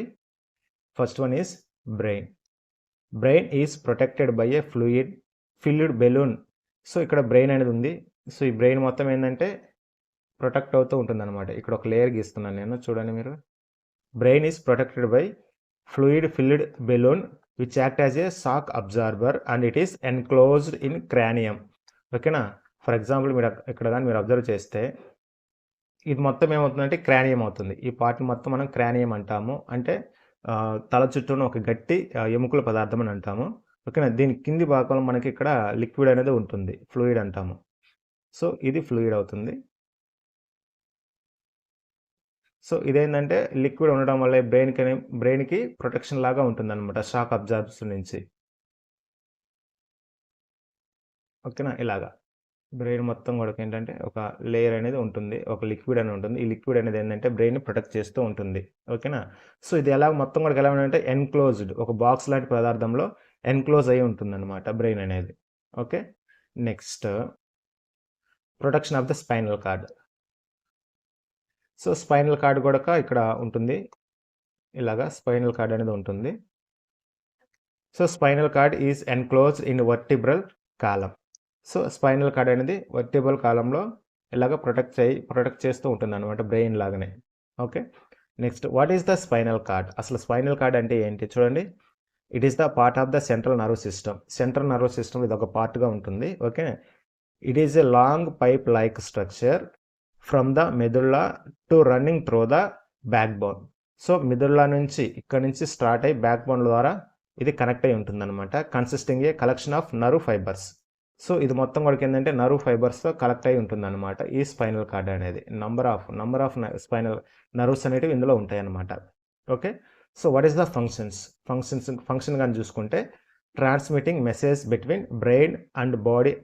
First one is brain is protected by a filled balloon. So ఇక్కడ బ్రెయిన్ అనేది ఉంది. సో ఈ బ్రెయిన్ మొత్తం ఏంటంటే ప్రొటెక్ట్ అవుతూ ఉంటుందన్నమాట. ఇక్కడ ఒక లేయర్ గీస్తున్నాను నేను, చూడండి మీరు. Brain is protected by fluid balloon which act as a shock absorber and it is enclosed in cranium. ఓకేనా. ఫర్ ఎగ్జాంపుల్ మీరు ఇక్కడ కానీ మీరు అబ్జర్వ్ చేస్తే ఇది మొత్తం ఏమవుతుందంటే క్రానియం అవుతుంది. ఈ పార్ట్ మొత్తం మనం క్రానియం అంటాము. అంటే తల చుట్టూను ఒక గట్టి ఎముకల పదార్థం అని అంటాము. ఓకేనా. దీని కింది భాగంలో మనకి ఇక్కడ లిక్విడ్ అనేది ఉంటుంది, ఫ్లూయిడ్ అంటాము. సో ఇది ఫ్లూయిడ్ అవుతుంది. సో ఇదేంటంటే లిక్విడ్ ఉండడం వల్ల బ్రెయిన్కి ప్రొటెక్షన్ లాగా ఉంటుంది అనమాట, షాక్ అబ్జార్బ్షన్ నుంచి. ఓకేనా. ఇలాగా బ్రెయిన్ మొత్తం కూడా ఏంటంటే ఒక లేయర్ అనేది ఉంటుంది, ఒక లిక్విడ్ అనేది ఉంటుంది. ఈ లిక్విడ్ అనేది ఏంటంటే బ్రెయిన్ ప్రొటెక్ట్ చేస్తూ ఉంటుంది. ఓకేనా. సో ఇది ఎలా మొత్తం కూడా ఎలా ఉందంటే ఎన్క్లోజ్డ్, ఒక బాక్స్ లాంటి పదార్థంలో ఎన్క్లోజ్ అయి ఉంటుంది అనమాట బ్రెయిన్ అనేది. Okay. Next protection of the spinal cord. So spinal cord కూడా ఇక్కడ ఉంటుంది, ఇలాగా స్పైనల్ కార్డ్ అనేది ఉంటుంది. So spinal cord is enclosed in vertebral column. So spinal cord అనేది వర్టిబ్రల్ కాలంలో ఇలాగ ప్రొటెక్ట్ చేస్తూ ఉంటుంది అనమాట, బ్రెయిన్ లాగానే. Okay. Next what is the spinal cord? అసలు స్పైనల్ కార్డ్ అంటే ఏంటి చూడండి. It is the part of the central nerve system. Central nerve system ఇది ఒక పార్ట్గా ఉంటుంది. Okay. It is a long pipe like structure from the medulla to running through the backbone. So medulla నుంచి ఇక్కడ నుంచి start అయ్యి back bone ద్వారా ఇది connect అయి ఉంటుంది అనమాట. Consisting A collection of nerve fibres. So ఇది మొత్తం కూడా ఏంటంటే నర్వ్ ఫైబర్స్తో కలెక్ట్ అయి ఉంటుంది అనమాట ఈ స్పైనల్ కార్డ్ అనేది. నంబర్ ఆఫ్ స్పైనల్ నర్వ్స్ అనేటివి ఇందులో ఉంటాయి అనమాట. Okay. So what is the function కానీ చూసుకుంటే transmitting message between brain and body.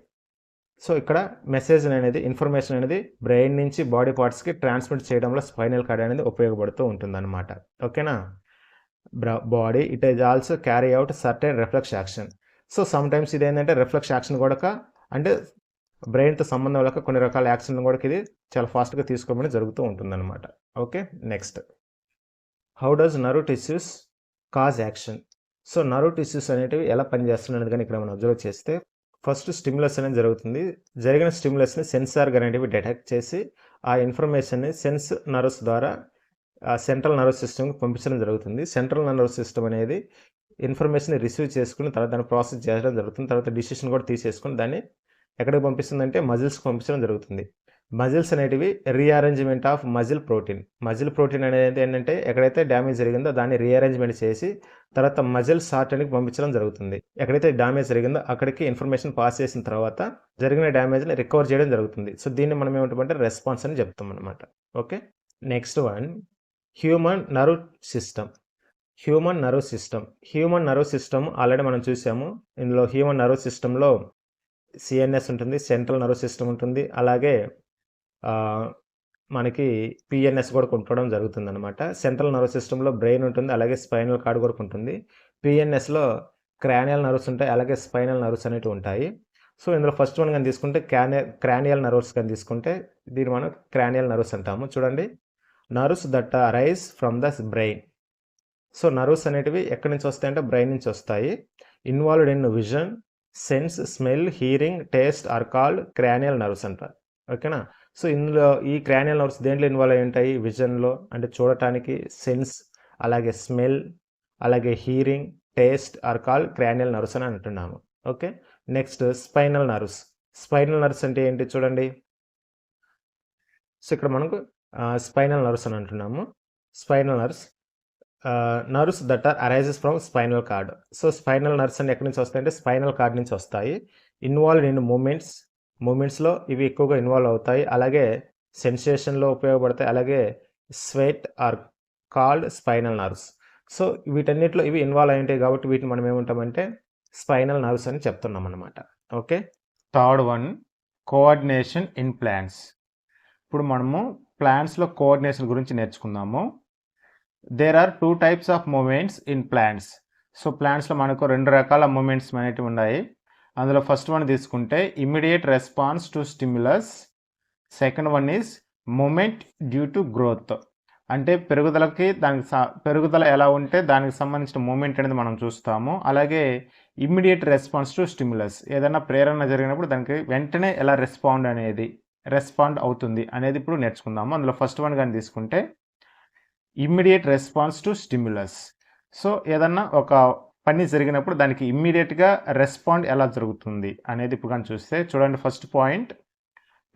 So ఇక్కడ మెసేజ్ అనేది, ఇన్ఫర్మేషన్ అనేది బ్రెయిన్ నుంచి బాడీ పార్ట్స్కి ట్రాన్స్మిట్ చేయడంలో స్పైనల్ కార్డ్ అనేది ఉపయోగపడుతూ ఉంటుంది అనమాట. ఓకేనా. Body it is also carry out certain reflex action. So some times ఇది ఏంటంటే రిఫ్లెక్స్ యాక్షన్ కూడా అంటే బ్రెయిన్తో సంబంధం లేక కొన్ని రకాల యాక్షన్ కూడా ఇది చాలా ఫాస్ట్గా తీసుకోవడం జరుగుతూ ఉంటుంది అనమాట. Okay. Next how does nerve tissues cause action. So nerve tissues అనేటివి ఎలా పనిచేస్తున్నాయి కానీ ఇక్కడ మనం అబ్జర్వ్ చేస్తే ఫస్ట్ స్టిమ్యులస్ అనేది జరుగుతుంది. జరిగిన స్టిమ్యులస్ని సెన్సార్ అనేటివి డిటెక్ట్ చేసి ఆ ఇన్ఫర్మేషన్ని సెన్స్ నర్వ్స్ ద్వారా సెంట్రల్ నర్వ్ సిస్టమ్కి పంపించడం జరుగుతుంది. సెంట్రల్ నర్వ్ సిస్టమ్ అనేది ఇన్ఫర్మేషన్ రిసీవ్ చేసుకుని తర్వాత దాన్ని ప్రాసెస్ చేయడం జరుగుతుంది. తర్వాత డిసిషన్ కూడా తీసేసుకుని దాన్ని ఎక్కడికి పంపిస్తుందంటే మజిల్స్కి పంపించడం జరుగుతుంది. మజిల్స్ అనేటివి రీఅరేంజ్మెంట్ ఆఫ్ మజిల్ ప్రోటీన్ అనేది ఏంటంటే ఎక్కడైతే డ్యామేజ్ జరిగిందో దాన్ని రీఅరేంజ్మెంట్ చేసి తర్వాత మజిల్ సార్టర్కి పంపించడం జరుగుతుంది. ఎక్కడైతే డ్యామేజ్ జరిగిందో అక్కడికి ఇన్ఫర్మేషన్ పాస్ చేసిన తర్వాత జరిగిన డ్యామేజ్ని రికవర్ చేయడం జరుగుతుంది. సో దీన్ని మనం ఏమంటామంటే రెస్పాన్స్ అని చెప్తాం అనమాట. Okay. Next one human nerve system. Human nerve system already మనం చూసాము. ఇందులో హ్యూమన్ నర్వ్ సిస్టంలో సిఎన్ఎస్ ఉంటుంది, సెంట్రల్ నర్వ్ సిస్టమ్ ఉంటుంది, అలాగే మనకి పిఎన్ఎస్ కూడా ఉండడం జరుగుతుంది అనమాట. సెంట్రల్ నర్వ్ సిస్టంలో బ్రెయిన్ ఉంటుంది, అలాగే స్పైనల్ కార్డ్ కూడా ఉంటుంది. పిఎన్ఎస్లో క్రానియల్ నర్వ్స్ ఉంటాయి, అలాగే స్పైనల్ నర్వ్స్ అనేవి ఉంటాయి. సో ఇందులో ఫస్ట్ వన్ కానీ తీసుకుంటే క్రానియల్ నర్వ్స్ కానీ తీసుకుంటే దీన్ని మనం క్రానియల్ నర్వ్స్ అంటాము. చూడండి, nerves that arise from the brain. So nerves అనేటివి ఎక్కడి నుంచి వస్తాయంటే బ్రెయిన్ నుంచి వస్తాయి. Involved in vision, sense, smell, hearing, taste are called cranial nerves అంటారు. ఓకేనా. సో ఇందులో ఈ క్రానియల్ నర్వ్స్ దేంట్లో ఇన్వాల్వ్ అయి ఉంటాయి? విజన్లో అంటే చూడటానికి, సెన్స్, అలాగే స్మెల్, అలాగే hearing, taste are called cranial nerves అని అంటున్నాము. ఓకే. నెక్స్ట్ స్పైనల్ నర్వ్స్ అంటే ఏంటి చూడండి. సో ఇక్కడ మనకు స్పైనల్ నర్వ్స్ అని అంటున్నాము. Spinal nerves that are arises from spinal cord. So spinal nerves అని ఎక్కడి నుంచి వస్తాయంటే స్పైనల్ కార్డ్ నుంచి వస్తాయి. ఇన్వాల్వ్డ్ ఇన్ మూమెంట్స్లో ఇవి ఎక్కువగా ఇన్వాల్వ్ అవుతాయి, అలాగే సెన్సేషన్లో ఉపయోగపడతాయి, అలాగే sweat are called spinal nerves. So వీటన్నిటిలో ఇవి ఇన్వాల్వ్ అయి ఉంటాయి కాబట్టి వీటిని మనం ఏమంటామంటే స్పైనల్ నర్వ్స్ అని చెప్తున్నాం అనమాట. Okay. Third one coordination in plants. ఇప్పుడు మనము ప్లాంట్స్లో కోఆర్డినేషన్ గురించి నేర్చుకుందాము. There are 2 types of movements in plants. So ప్లాంట్స్లో మనకు 2 రకాల మూమెంట్స్ అనేటివి ఉన్నాయి. అందులో ఫస్ట్ వన్ తీసుకుంటే immediate response to stimulus, second one is movement due to growth. అంటే పెరుగుదలకి పెరుగుదల ఎలా ఉంటే దానికి సంబంధించిన మూమెంట్ అనేది మనం చూస్తాము. అలాగే ఇమ్మీడియట్ రెస్పాన్స్ టు స్టిమ్యులస్, ఏదైనా ప్రేరణ జరిగినప్పుడు దానికి వెంటనే ఎలా రెస్పాండ్ అవుతుంది అనేది ఇప్పుడు నేర్చుకుందాము. అందులో ఫస్ట్ వన్ కానీ తీసుకుంటే immediate response to stimulus. So ఏదన్నా ఒక పని జరిగినప్పుడు దానికి ఇమ్మీడియట్గా రెస్పాండ్ ఎలా జరుగుతుంది అనేది ఇప్పుడు కానీ చూస్తే చూడండి. First point,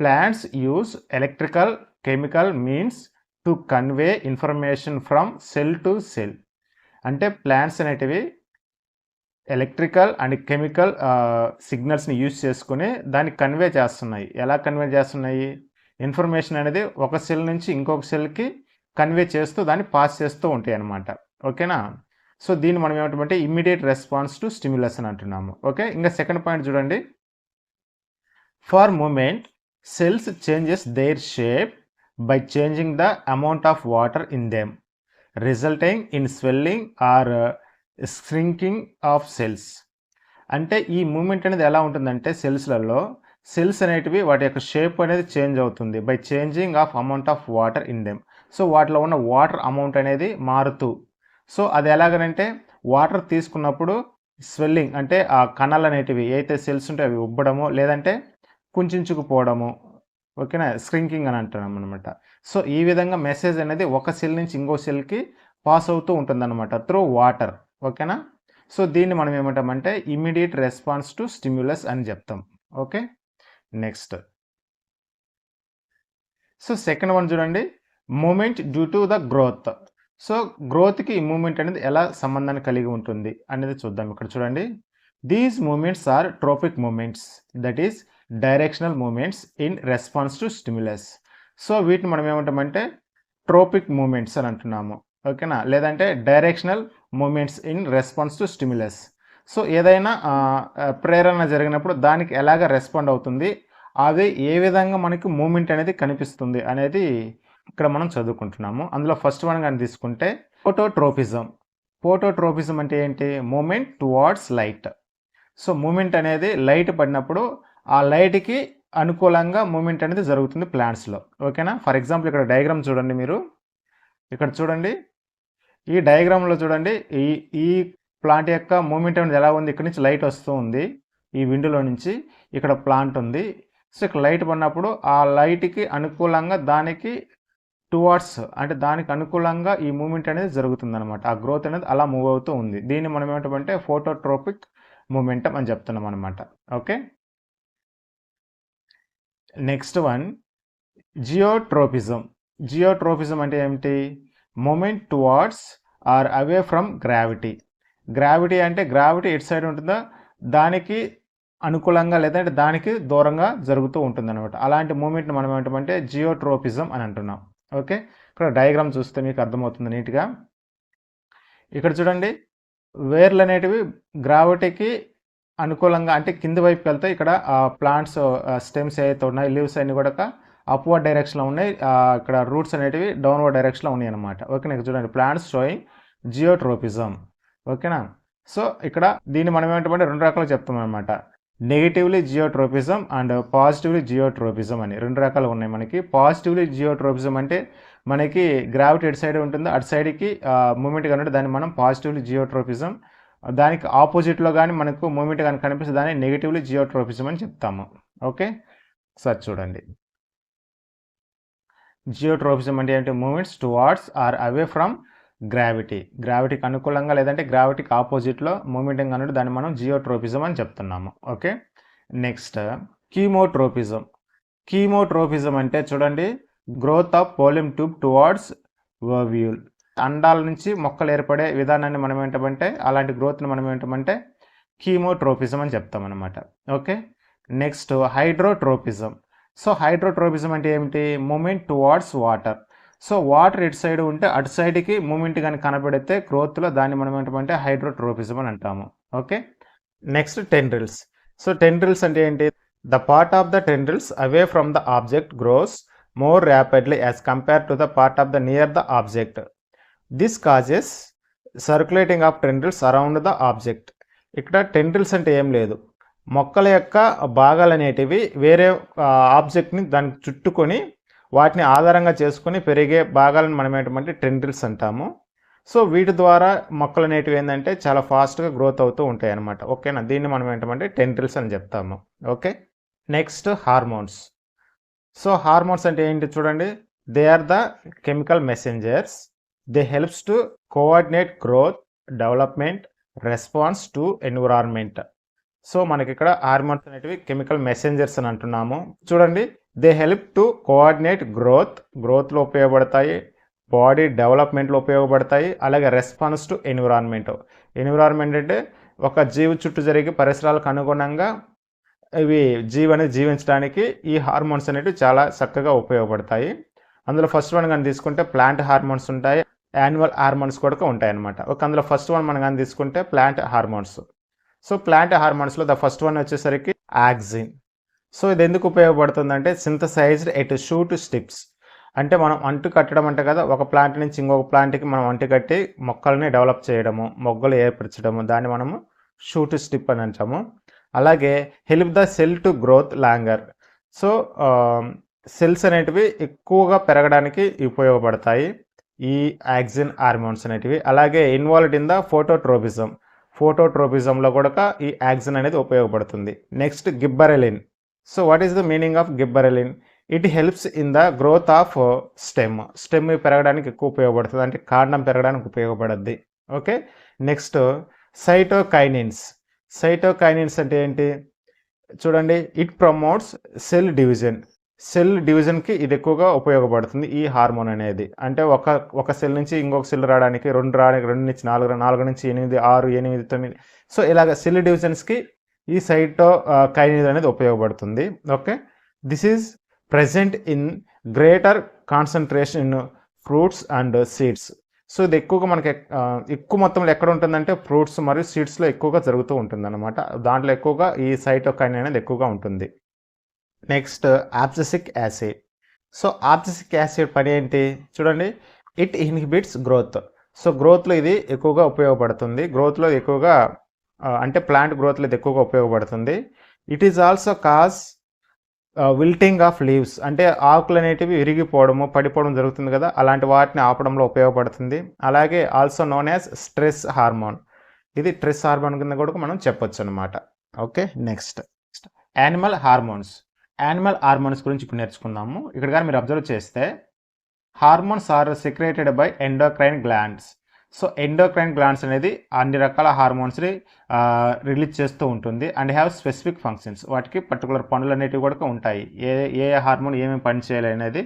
plants use electrical chemical means to convey information from cell to cell. అంటే ప్లాంట్స్ అనేటివి ఎలక్ట్రికల్ అండ్ కెమికల్ సిగ్నల్స్ని యూజ్ చేసుకుని దాన్ని కన్వే చేస్తున్నాయి. ఎలా కన్వే చేస్తున్నాయి? ఇన్ఫర్మేషన్ అనేది ఒక సెల్ నుంచి ఇంకొక సెల్కి కన్వే చేస్తూ దాన్ని పాస్ చేస్తూ ఉంటాయి అన్నమాట. ఓకేనా? సో దీన్ని మనం ఏమంటామంటే ఇమ్మీడియట్ రెస్పాన్స్ టు స్టిమ్యులస్ అని అంటున్నాము. ఓకే, ఇంకా సెకండ్ పాయింట్ చూడండి. For movement cells changes their shape by changing the amount of water in them resulting in swelling or shrinking of cells. అంటే ఈ మూమెంట్ అనేది ఎలా ఉంటుందంటే సెల్స్ అనేటివి వాటి యొక్క షేప్ అనేది చేంజ్ అవుతుంది by changing of amount of water in them. So వాటిలో ఉన్న వాటర్ అమౌంట్ అనేది మారుతూ, సో అది ఎలాగనంటే వాటర్ తీసుకున్నప్పుడు స్వెల్లింగ్ అంటే ఆ కణాలు అనేటివి ఏదైతే సెల్స్ ఉంటే అవి ఉబ్బడము లేదంటే కుంచుకుపోవడము. ఓకేనా? స్క్రింకింగ్ అని అంటున్నాం అనమాట. సో ఈ విధంగా మెసేజ్ అనేది ఒక సెల్ నుంచి ఇంకో సెల్కి పాస్ అవుతూ ఉంటుందన్నమాట త్రూ వాటర్. ఓకేనా? సో దీన్ని మనం ఏమంటామంటే ఇమ్మీడియట్ రెస్పాన్స్ టు స్టిమ్యులస్ అని చెప్తాం. Okay, next. So second one చూడండి, movement due to the growth. So గ్రోత్కి ఈ మూమెంట్ అనేది ఎలా సంబంధాన్ని కలిగి ఉంటుంది అనేది చూద్దాం. ఇక్కడ చూడండి, these movements are tropic movements, that is directional movements in response to stimulus. So వీటిని మనం ఏమంటామంటే ట్రోపిక్ మూమెంట్స్ అని అంటున్నాము. ఓకేనా? లేదంటే directional movements in response to stimulus. So ఏదైనా ప్రేరణ జరిగినప్పుడు దానికి ఎలాగ రెస్పాండ్ అవుతుంది, అది ఏ విధంగా మనకి మూమెంట్ అనేది కనిపిస్తుంది అనేది ఇక్కడ మనం చదువుకుంటున్నాము. అందులో ఫస్ట్ వన్ కానీ తీసుకుంటే ఫోటోట్రోపిజం. ఫోటోట్రోపిజం అంటే ఏంటి? Movement towards light. So movement అనేది లైట్ పడినప్పుడు ఆ లైట్కి అనుకూలంగా మూమెంట్ అనేది జరుగుతుంది ప్లాంట్స్లో. ఓకేనా? ఫర్ ఎగ్జాంపుల్ ఇక్కడ డయాగ్రామ్ చూడండి. మీరు ఇక్కడ చూడండి, ఈ డయాగ్రామ్లో చూడండి, ఈ ప్లాంట్ యొక్క మూమెంట్ అనేది ఎలా ఉంది. ఇక్కడ నుంచి లైట్ వస్తూ ఉంది, ఈ విండోలో నుంచి ఇక్కడ ప్లాంట్ ఉంది. సో ఇక్కడ లైట్ పడినప్పుడు ఆ లైట్కి అనుకూలంగా దానికి టువార్డ్స్ అంటే దానికి అనుకూలంగా ఈ మూమెంట్ అనేది జరుగుతుంది అనమాట. ఆ గ్రోత్ అనేది అలా మూవ్ అవుతూ ఉంది. దీన్ని మనం ఏమంటామంటే ఫోటోట్రోపిక్ మూమెంటం అని చెప్తున్నాం అనమాట. Okay, next one geotropism. Geotropism అంటే ఏమిటి? Movement towards or away from gravity. Gravity అంటే గ్రావిటీ ఎటు సైడ్ ఉంటుందో దానికి అనుకూలంగా లేదంటే దానికి దూరంగా జరుగుతూ ఉంటుంది అనమాట. అలాంటి మూమెంట్ని మనం ఏమంటామంటే జియోట్రోపిజం అని అంటున్నాం. ఓకే, ఇక్కడ డయాగ్రామ్ చూస్తే మీకు అర్థమవుతుంది నీట్గా. ఇక్కడ చూడండి, వేర్లు అనేటివి గ్రావిటీకి అనుకూలంగా అంటే కింది వైపుకి వెళ్తాయి. ఇక్కడ ప్లాంట్స్ స్టెమ్స్ ఏవైతే ఉన్నాయి, లీవ్స్ అన్ని కూడా అప్వర్డ్ డైరెక్షన్లో ఉన్నాయి. ఇక్కడ రూట్స్ అనేటివి డౌన్వర్డ్ డైరెక్షన్లో ఉన్నాయి అనమాట. ఓకే, ఇక్కడ చూడండి, ప్లాంట్స్ షోయింగ్ జియోట్రోపిజం. ఓకేనా? సో ఇక్కడ దీన్ని మనం ఏమంటామంటే రెండు రకాలు చెప్తాం అనమాట. Negatively geotropism and positively geotropism అని రెండు రకాలు ఉన్నాయి మనకి. పాజిటివ్లీ జియోట్రోపిజం అంటే మనకి గ్రావిటీ ఎటు సైడ్ ఉంటుందో అటు సైడ్కి మూమెంట్ కనుక దాన్ని మనం పాజిటివ్లీ జియోట్రోపిజం, దానికి ఆపోజిట్లో కానీ మనకు మూమెంట్ కానీ కనిపిస్తే దాన్ని నెగిటివ్లీ జియోట్రోపిజం అని చెప్తాము. ఓకే, సార్ చూడండి, జియోట్రోపిజం అంటే ఏంటి? Movements towards or away from gravity. గ్రావిటీకి అనుకూలంగా లేదంటే గ్రావిటీకి ఆపోజిట్లో మూమెంట్ కనుక దాన్ని మనం జియోట్రోపిజం అని చెప్తున్నాము. Okay, next కీమోట్రోపిజం. కీమోట్రోపిజం అంటే చూడండి, growth of pollen tube towards ovule. అండాల నుంచి మొక్కలు ఏర్పడే విధానాన్ని మనం ఏంటంటే అలాంటి గ్రోత్ని మనం ఏంటంటే కీమోట్రోపిజం అని చెప్తాం అనమాట. Okay, next hydrotropism. So hydrotropism అంటే ఏమిటి? Movement towards water. So water ఇటు సైడ్ ఉంటే అటు సైడ్కి మూమెంట్ కానీ కనబడితే గ్రోత్లో దాన్ని మనం ఏంటంటే హైడ్రోట్రోపిజం అని అంటాము. Okay, next tendrils. So tendrils అంటే ఏంటి? The part of the tendrils away from the object gross more rapidly as compare to the part of the near the object. This causes circulating of tendrils around the object. ఇక్కడ tendrils అంటే ఏం లేదు, మొక్కల యొక్క భాగాలు అనేటివి వేరే ఆబ్జెక్ట్ని దానికి చుట్టుకొని వాటిని ఆధారంగా చేసుకుని పెరిగే భాగాలను మనం ఏంటంటే టెండ్రిల్స్ అంటాము. సో వీటి ద్వారా మొక్కలు అనేటివి ఏంటంటే చాలా ఫాస్ట్గా గ్రోత్ అవుతూ ఉంటాయి అన్నమాట. ఓకేనా, దీన్ని మనం ఏంటంటే టెండ్రిల్స్ అని చెప్తాము. Okay, next hormones. So hormones అంటే ఏంటి చూడండి, they are the chemical messengers. They helps to coordinate growth, development, response to environment. So మనకి ఇక్కడ హార్మోన్స్ అనేటివి కెమికల్ మెసెంజర్స్ అని అంటున్నాము. చూడండి, దే హెల్ప్ టు కోఆర్డినేట్ గ్రోత్లో ఉపయోగపడతాయి, బాడీ డెవలప్మెంట్లో ఉపయోగపడతాయి, అలాగే రెస్పాన్స్ టు ఎన్విరాన్మెంట్ అంటే ఒక జీవి చుట్టూ జరిగే పరిసరాలకు అనుగుణంగా ఇవి అనేది జీవించడానికి ఈ హార్మోన్స్ అనేవి చాలా చక్కగా ఉపయోగపడతాయి. అందులో ఫస్ట్ వన్ కానీ తీసుకుంటే ప్లాంట్ హార్మోన్స్ ఉంటాయి, యాన్యువల్ హార్మోన్స్ కూడా ఉంటాయి అన్నమాట. అందులో ఫస్ట్ వన్ మనం కానీ తీసుకుంటే ప్లాంట్ హార్మోన్స్. సో ప్లాంట్ హార్మోన్స్లో ద ఫస్ట్ వన్ వచ్చేసరికి ఆక్సిన్. సో ఇది ఎందుకు ఉపయోగపడుతుందంటే సింథసైజ్డ్ ఎట్ షూట్ స్టిప్స్. అంటే మనం అంటు కట్టడం అంటే కదా, ఒక ప్లాంట్ నుంచి ఇంకొక ప్లాంట్కి మనం అంటు కట్టి మొక్కల్ని డెవలప్ చేయడము, మొగ్గలు ఏర్పరచడము, దాన్ని మనము షూట్ స్టిప్ అని అంటాము. అలాగే help the cell to growth longer. So cells అనేటివి ఎక్కువగా పెరగడానికి ఉపయోగపడతాయి ఈ ఆక్సిన్ హార్మోన్స్ అనేటివి. అలాగే ఇన్వాల్వ్డ్ ఇన్ ద ఫోటోట్రోపిజంలో కూడా ఈ ఆక్సిన్ అనేది ఉపయోగపడుతుంది. Next gibberellin. So what is the meaning of gibberellin? It helps in the growth of stem పెరగడానికి ఎక్కువ ఉపయోగపడుతుంది, అంటే కాండం పెరగడానికి ఉపయోగపడుద్ది. Okay, next cytokinins. సైటోకైనిన్స్ అంటే ఏంటి చూడండి, ఇట్ ప్రమోట్స్ సెల్ డివిజన్కి ఇది ఎక్కువగా ఉపయోగపడుతుంది ఈ హార్మోన్ అనేది. అంటే ఒక సెల్ నుంచి ఇంకొక సెల్ రావడానికి, 2 నుంచి 4 నుంచి 8, 6, 8, 9, సో ఇలాగ సెల్ డివిజన్స్కి ఈ సైటోకైనిన్ అనేది ఉపయోగపడుతుంది. Okay, this is present in greater concentration in fruits and seeds. So ఇది ఎక్కువగా మనకి ఎక్కువ మొత్తంలో ఎక్కడ ఉంటుందంటే ఫ్రూట్స్ మరియు సీడ్స్లో ఎక్కువగా జరుగుతూ ఉంటుంది అనమాట. దాంట్లో ఎక్కువగా ఈ సైటోకైనిన్ అనేది ఎక్కువగా ఉంటుంది. Next abscisic acid. So abscisic acid పని ఏంటి చూడండి, ఇట్ ఇన్హిబిట్స్ గ్రోత్. సో గ్రోత్లో ఇది ఎక్కువగా ఉపయోగపడుతుంది. గ్రోత్లో ఎక్కువగా అంటే ప్లాంట్ గ్రోత్లో ఇది ఎక్కువగా ఉపయోగపడుతుంది. It is also cause wilting of leaves, అంటే ఆకులు అనేటివి విరిగిపోవడము, పడిపోవడం జరుగుతుంది కదా, అలాంటి వాటిని ఆపడంలో ఉపయోగపడుతుంది. అలాగే also known as stress hormone. ఇది స్ట్రెస్ హార్మోన్ కింద కూడా మనం చెప్పొచ్చు అనమాట. ఓకే, నెక్స్ట్ యానిమల్ హార్మోన్స్ గురించి ఇప్పుడు నేర్చుకుందాము. ఇక్కడ కానీ మీరు అబ్జర్వ్ చేస్తే hormones are secreted by endocrine glands. So endocrine glands అనేది అన్ని రకాల హార్మోన్స్ని రిలీజ్ చేస్తూ ఉంటుంది అండ్ హ్యావ్ స్పెసిఫిక్ ఫంక్షన్స్. వాటికి పర్టికులర్ పనులు అనేటివి కూడా ఉంటాయి. ఏ హార్మోన్ ఏమేమి పని చేయాలి అనేది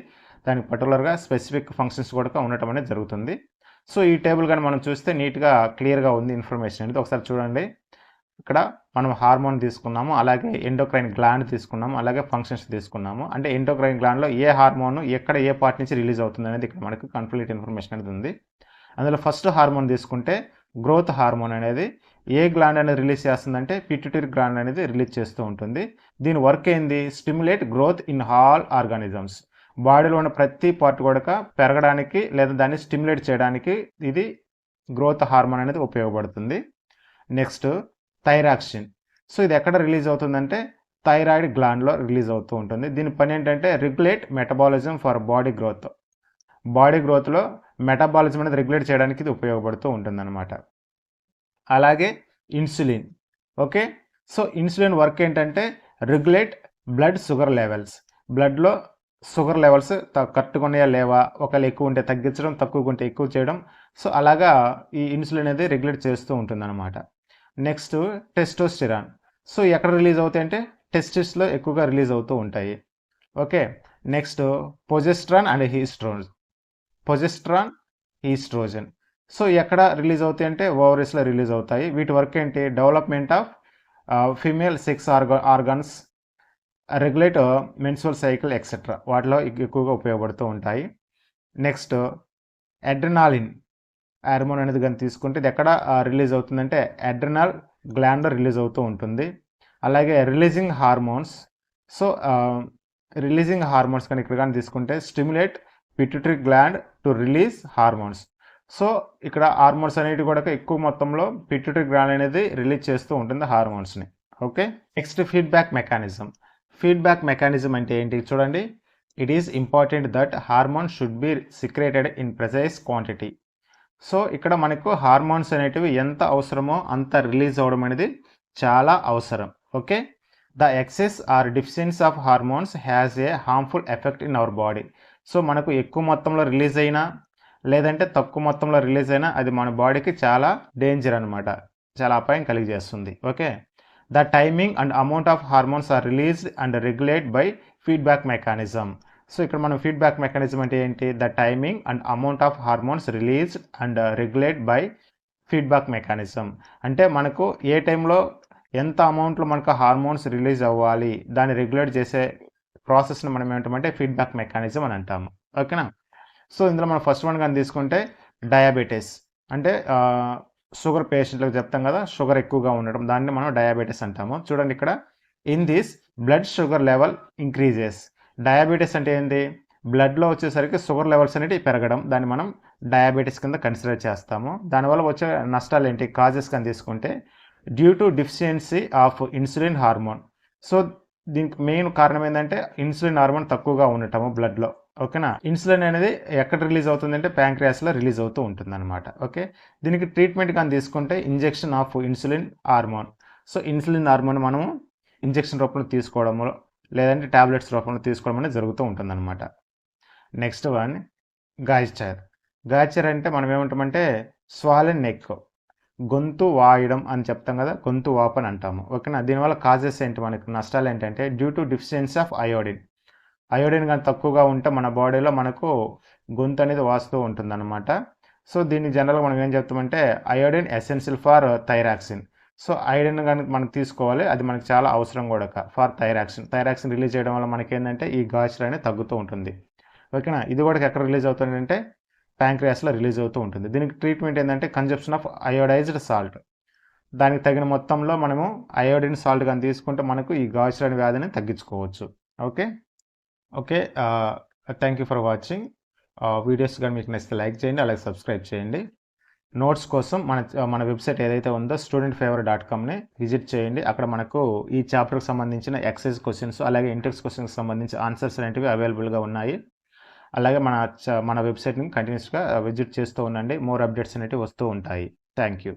దానికి పర్టికులర్గా స్పెసిఫిక్ ఫంక్షన్స్ కూడా ఉండటం అనేది జరుగుతుంది. సో ఈ టేబుల్ కానీ మనం చూస్తే నీట్గా క్లియర్గా ఉంది ఇన్ఫర్మేషన్ అనేది. ఒకసారి చూడండి, ఇక్కడ మనం హార్మోన్ తీసుకున్నాము, అలాగే ఎండోక్రైన్ గ్లాండ్ తీసుకున్నాము, అలాగే ఫంక్షన్స్ తీసుకున్నాము. అంటే ఎండోక్రైన్ గ్లాండ్లో ఏ హార్మోన్ ఎక్కడ ఏ పార్ట్ నుంచి రిలీజ్ అవుతుంది అనేది ఇక్కడ మనకి కంప్లీట్ ఇన్ఫర్మేషన్ అనేది ఉంది. అందులో ఫస్ట్ హార్మోన్ తీసుకుంటే గ్రోత్ హార్మోన్ అనేది ఏ గ్లాండ్ అనేది రిలీజ్ చేస్తుందంటే పిట్యూటరీ గ్లాండ్ అనేది రిలీజ్ చేస్తూ ఉంటుంది. దీని వర్క్ ఏంది, stimulate growth in all organisms. బాడీలో ఉన్న ప్రతి పార్ట్ కూడా పెరగడానికి లేదా దాన్ని స్టిమ్యులేట్ చేయడానికి ఇది గ్రోత్ హార్మోన్ అనేది ఉపయోగపడుతుంది. Next thyroxine. సో ఇది ఎక్కడ రిలీజ్ అవుతుందంటే థైరాయిడ్ గ్లాండ్లో రిలీజ్ అవుతూ ఉంటుంది. దీని పని ఏంటంటే రెగ్యులేట్ మెటబాలిజం ఫర్ బాడీ గ్రోత్లో మెటబాలిజం అనేది రెగ్యులేట్ చేయడానికి ఇది ఉపయోగపడుతూ ఉంటుందన్నమాట. అలాగే insulin. Okay, so insulin work ఏంటంటే రెగ్యులేట్ బ్లడ్ షుగర్ లెవెల్స్. బ్లడ్లో షుగర్ లెవెల్స్ కరెక్ట్గా ఉన్నాయా లేవా, ఒకవేళ ఎక్కువ ఉంటే తగ్గించడం, తక్కువగా ఉంటే ఎక్కువ చేయడం. సో అలాగా ఈ ఇన్సులిన్ అనేది రెగ్యులేట్ చేస్తూ ఉంటుందన్నమాట. Next testosterone. సో ఎక్కడ రిలీజ్ అవుతాయి అంటే టెస్టిస్లో ఎక్కువగా రిలీజ్ అవుతూ ఉంటాయి. Okay, next progesterone and oestrogen. So ఎక్కడ రిలీజ్ అవుతాయి అంటే ఓవరీస్లో రిలీజ్ అవుతాయి. వీటి వర్క్ ఏంటి, development of female sex organs, regulate menstrual cycle etcetera, వాటిలో ఎక్కువగా ఉపయోగపడుతూ ఉంటాయి. నెక్స్ట్ అడ్రినాలిన్ హార్మోన్ అనేది కానీ తీసుకుంటే ఇది ఎక్కడ రిలీజ్ అవుతుందంటే అడ్రినల్ గ్లాండ్లో రిలీజ్ అవుతూ ఉంటుంది. అలాగే releasing hormones. So releasing hormones కానీ ఇక్కడ కానీ తీసుకుంటే stimulate pituitary gland to release hormones. So ఇక్కడ హార్మోన్స్ అనేవి కూడా ఎక్కువ మొత్తంలో పిట్యూటరీ గ్లాండ్ అనేది రిలీజ్ చేస్తూ ఉంటుంది హార్మోన్స్ని. ఓకే, నెక్స్ట్ ఫీడ్బ్యాక్ మెకానిజం అంటే ఏంటి చూడండి, it is important that hormone should be secreted in precise quantity. So ఇక్కడ మనకు హార్మోన్స్ అనేటివి ఎంత అవసరమో అంత రిలీజ్ అవ్వడం అనేది చాలా అవసరం. Okay, the excess or deficiency of hormones has a harmful effect in our body. So మనకు ఎక్కువ మొత్తంలో రిలీజ్ అయినా లేదంటే తక్కువ మొత్తంలో రిలీజ్ అయినా అది మన బాడీకి చాలా డేంజర్ అనమాట, చాలా అపాయం కలిగజేస్తుంది. Okay, the timing and amount of hormones are released and regulate by feedback mechanism. So ఇక్కడ మనం ఫీడ్బ్యాక్ మెకానిజం అంటే ఏంటి? The timing and amount of hormones released and regulate by feedback mechanism. అంటే మనకు ఏ టైంలో ఎంత అమౌంట్లో మనకు హార్మోన్స్ రిలీజ్ అవ్వాలి దాన్ని రెగ్యులేట్ చేసే ప్రాసెస్ని మనం ఏమంటామంటే ఫీడ్బ్యాక్ మెకానిజం అని అంటాము. ఓకేనా? సో ఇందులో మనం ఫస్ట్ వన్ కానీ తీసుకుంటే డయాబెటీస్, అంటే షుగర్ పేషెంట్లకు చెప్తాం కదా, షుగర్ ఎక్కువగా ఉండడం, దాన్ని మనం డయాబెటీస్ అంటాము. చూడండి ఇక్కడ, in this blood sugar level increases. Diabetes అంటే ఏంటి? బ్లడ్లో వచ్చేసరికి షుగర్ లెవెల్స్ అనేవి పెరగడం, దాన్ని మనం డయాబెటీస్ కింద కన్సిడర్ చేస్తాము. దానివల్ల వచ్చే నష్టాలు ఏంటి? కాజెస్ కానీ తీసుకుంటే due to deficiency of insulin hormone. So దీనికి మెయిన్ కారణం ఏంటంటే ఇన్సులిన్ హార్మోన్ తక్కువగా ఉండటము బ్లడ్లో. ఓకేనా? ఇన్సులిన్ అనేది ఎక్కడ రిలీజ్ అవుతుందంటే ప్యాంక్రియాస్లో రిలీజ్ అవుతూ ఉంటుంది అనమాట. ఓకే, దీనికి ట్రీట్మెంట్ కానీ తీసుకుంటే injection of insulin hormone. So insulin hormone మనము ఇంజెక్షన్ రూపంలో తీసుకోవడము లేదంటే ట్యాబ్లెట్స్ రూపంలో తీసుకోవడం అనేది జరుగుతూ ఉంటుంది అనమాట. Next one గాయిచర్. గాయిచర్ అంటే మనం ఏమంటామంటే స్వాలెన్ నెక్, గొంతు వాయడం అని చెప్తాం కదా, గొంతు వాపు అని అంటాము. ఓకేనా? దీనివల్ల కాజెస్ ఏంటి, మనకి నష్టాలు ఏంటంటే due to deficiency of iodine. Iodine కానీ తక్కువగా ఉంటే మన బాడీలో మనకు గొంతు అనేది వాస్తూ ఉంటుంది అనమాట. సో దీన్ని జనరల్గా మనం ఏం చెప్తామంటే iodine essential for thyroxine. So iron కానీ మనం తీసుకోవాలి, అది మనకు చాలా అవసరం కూడా ఫర్ థైరాక్సిన్. థైరాక్సిన్ రిలీజ్ చేయడం వల్ల మనకి ఏంటంటే ఈ గాయిచర్ అనేది తగ్గుతూ ఉంటుంది. ఓకేనా? ఇది కూడా ఎక్కడ రిలీజ్ అవుతుందంటే ప్యాంక్రియాస్లో రిలీజ్ అవుతూ ఉంటుంది. దీనికి ట్రీట్మెంట్ ఏంటంటే కన్జప్షన్ ఆఫ్ అయోడైజ్డ్ సాల్ట్. దానికి తగిన మొత్తంలో మనము అయోడిన్ సాల్ట్ కానీ తీసుకుంటే మనకు ఈ గాయిచర్ అనే వ్యాధిని తగ్గించుకోవచ్చు. Okay okay thank you for watching. Videos కానీ మీకు నచ్చితే లైక్ చేయండి, అలాగే సబ్స్క్రైబ్ చేయండి. నోట్స్ కోసం మన వెబ్సైట్ ఏదైతే ఉందో studentfavor.comని విజిట్ చేయండి. అక్కడ మనకు ఈ చాప్టర్కి సంబంధించిన ఎక్సైజ్ క్వశ్చన్స్ అలాగే ఇంటెక్స్ క్వశ్చన్కి సంబంధించి ఆన్సర్స్ అనేటివి అవైలబుల్గా ఉన్నాయి. అలాగే మన వెబ్సైట్ని కంటిన్యూస్గా విజిట్ చేస్తూ ఉండండి, మోర్ అప్డేట్స్ అనేవి వస్తూ ఉంటాయి. Thank you.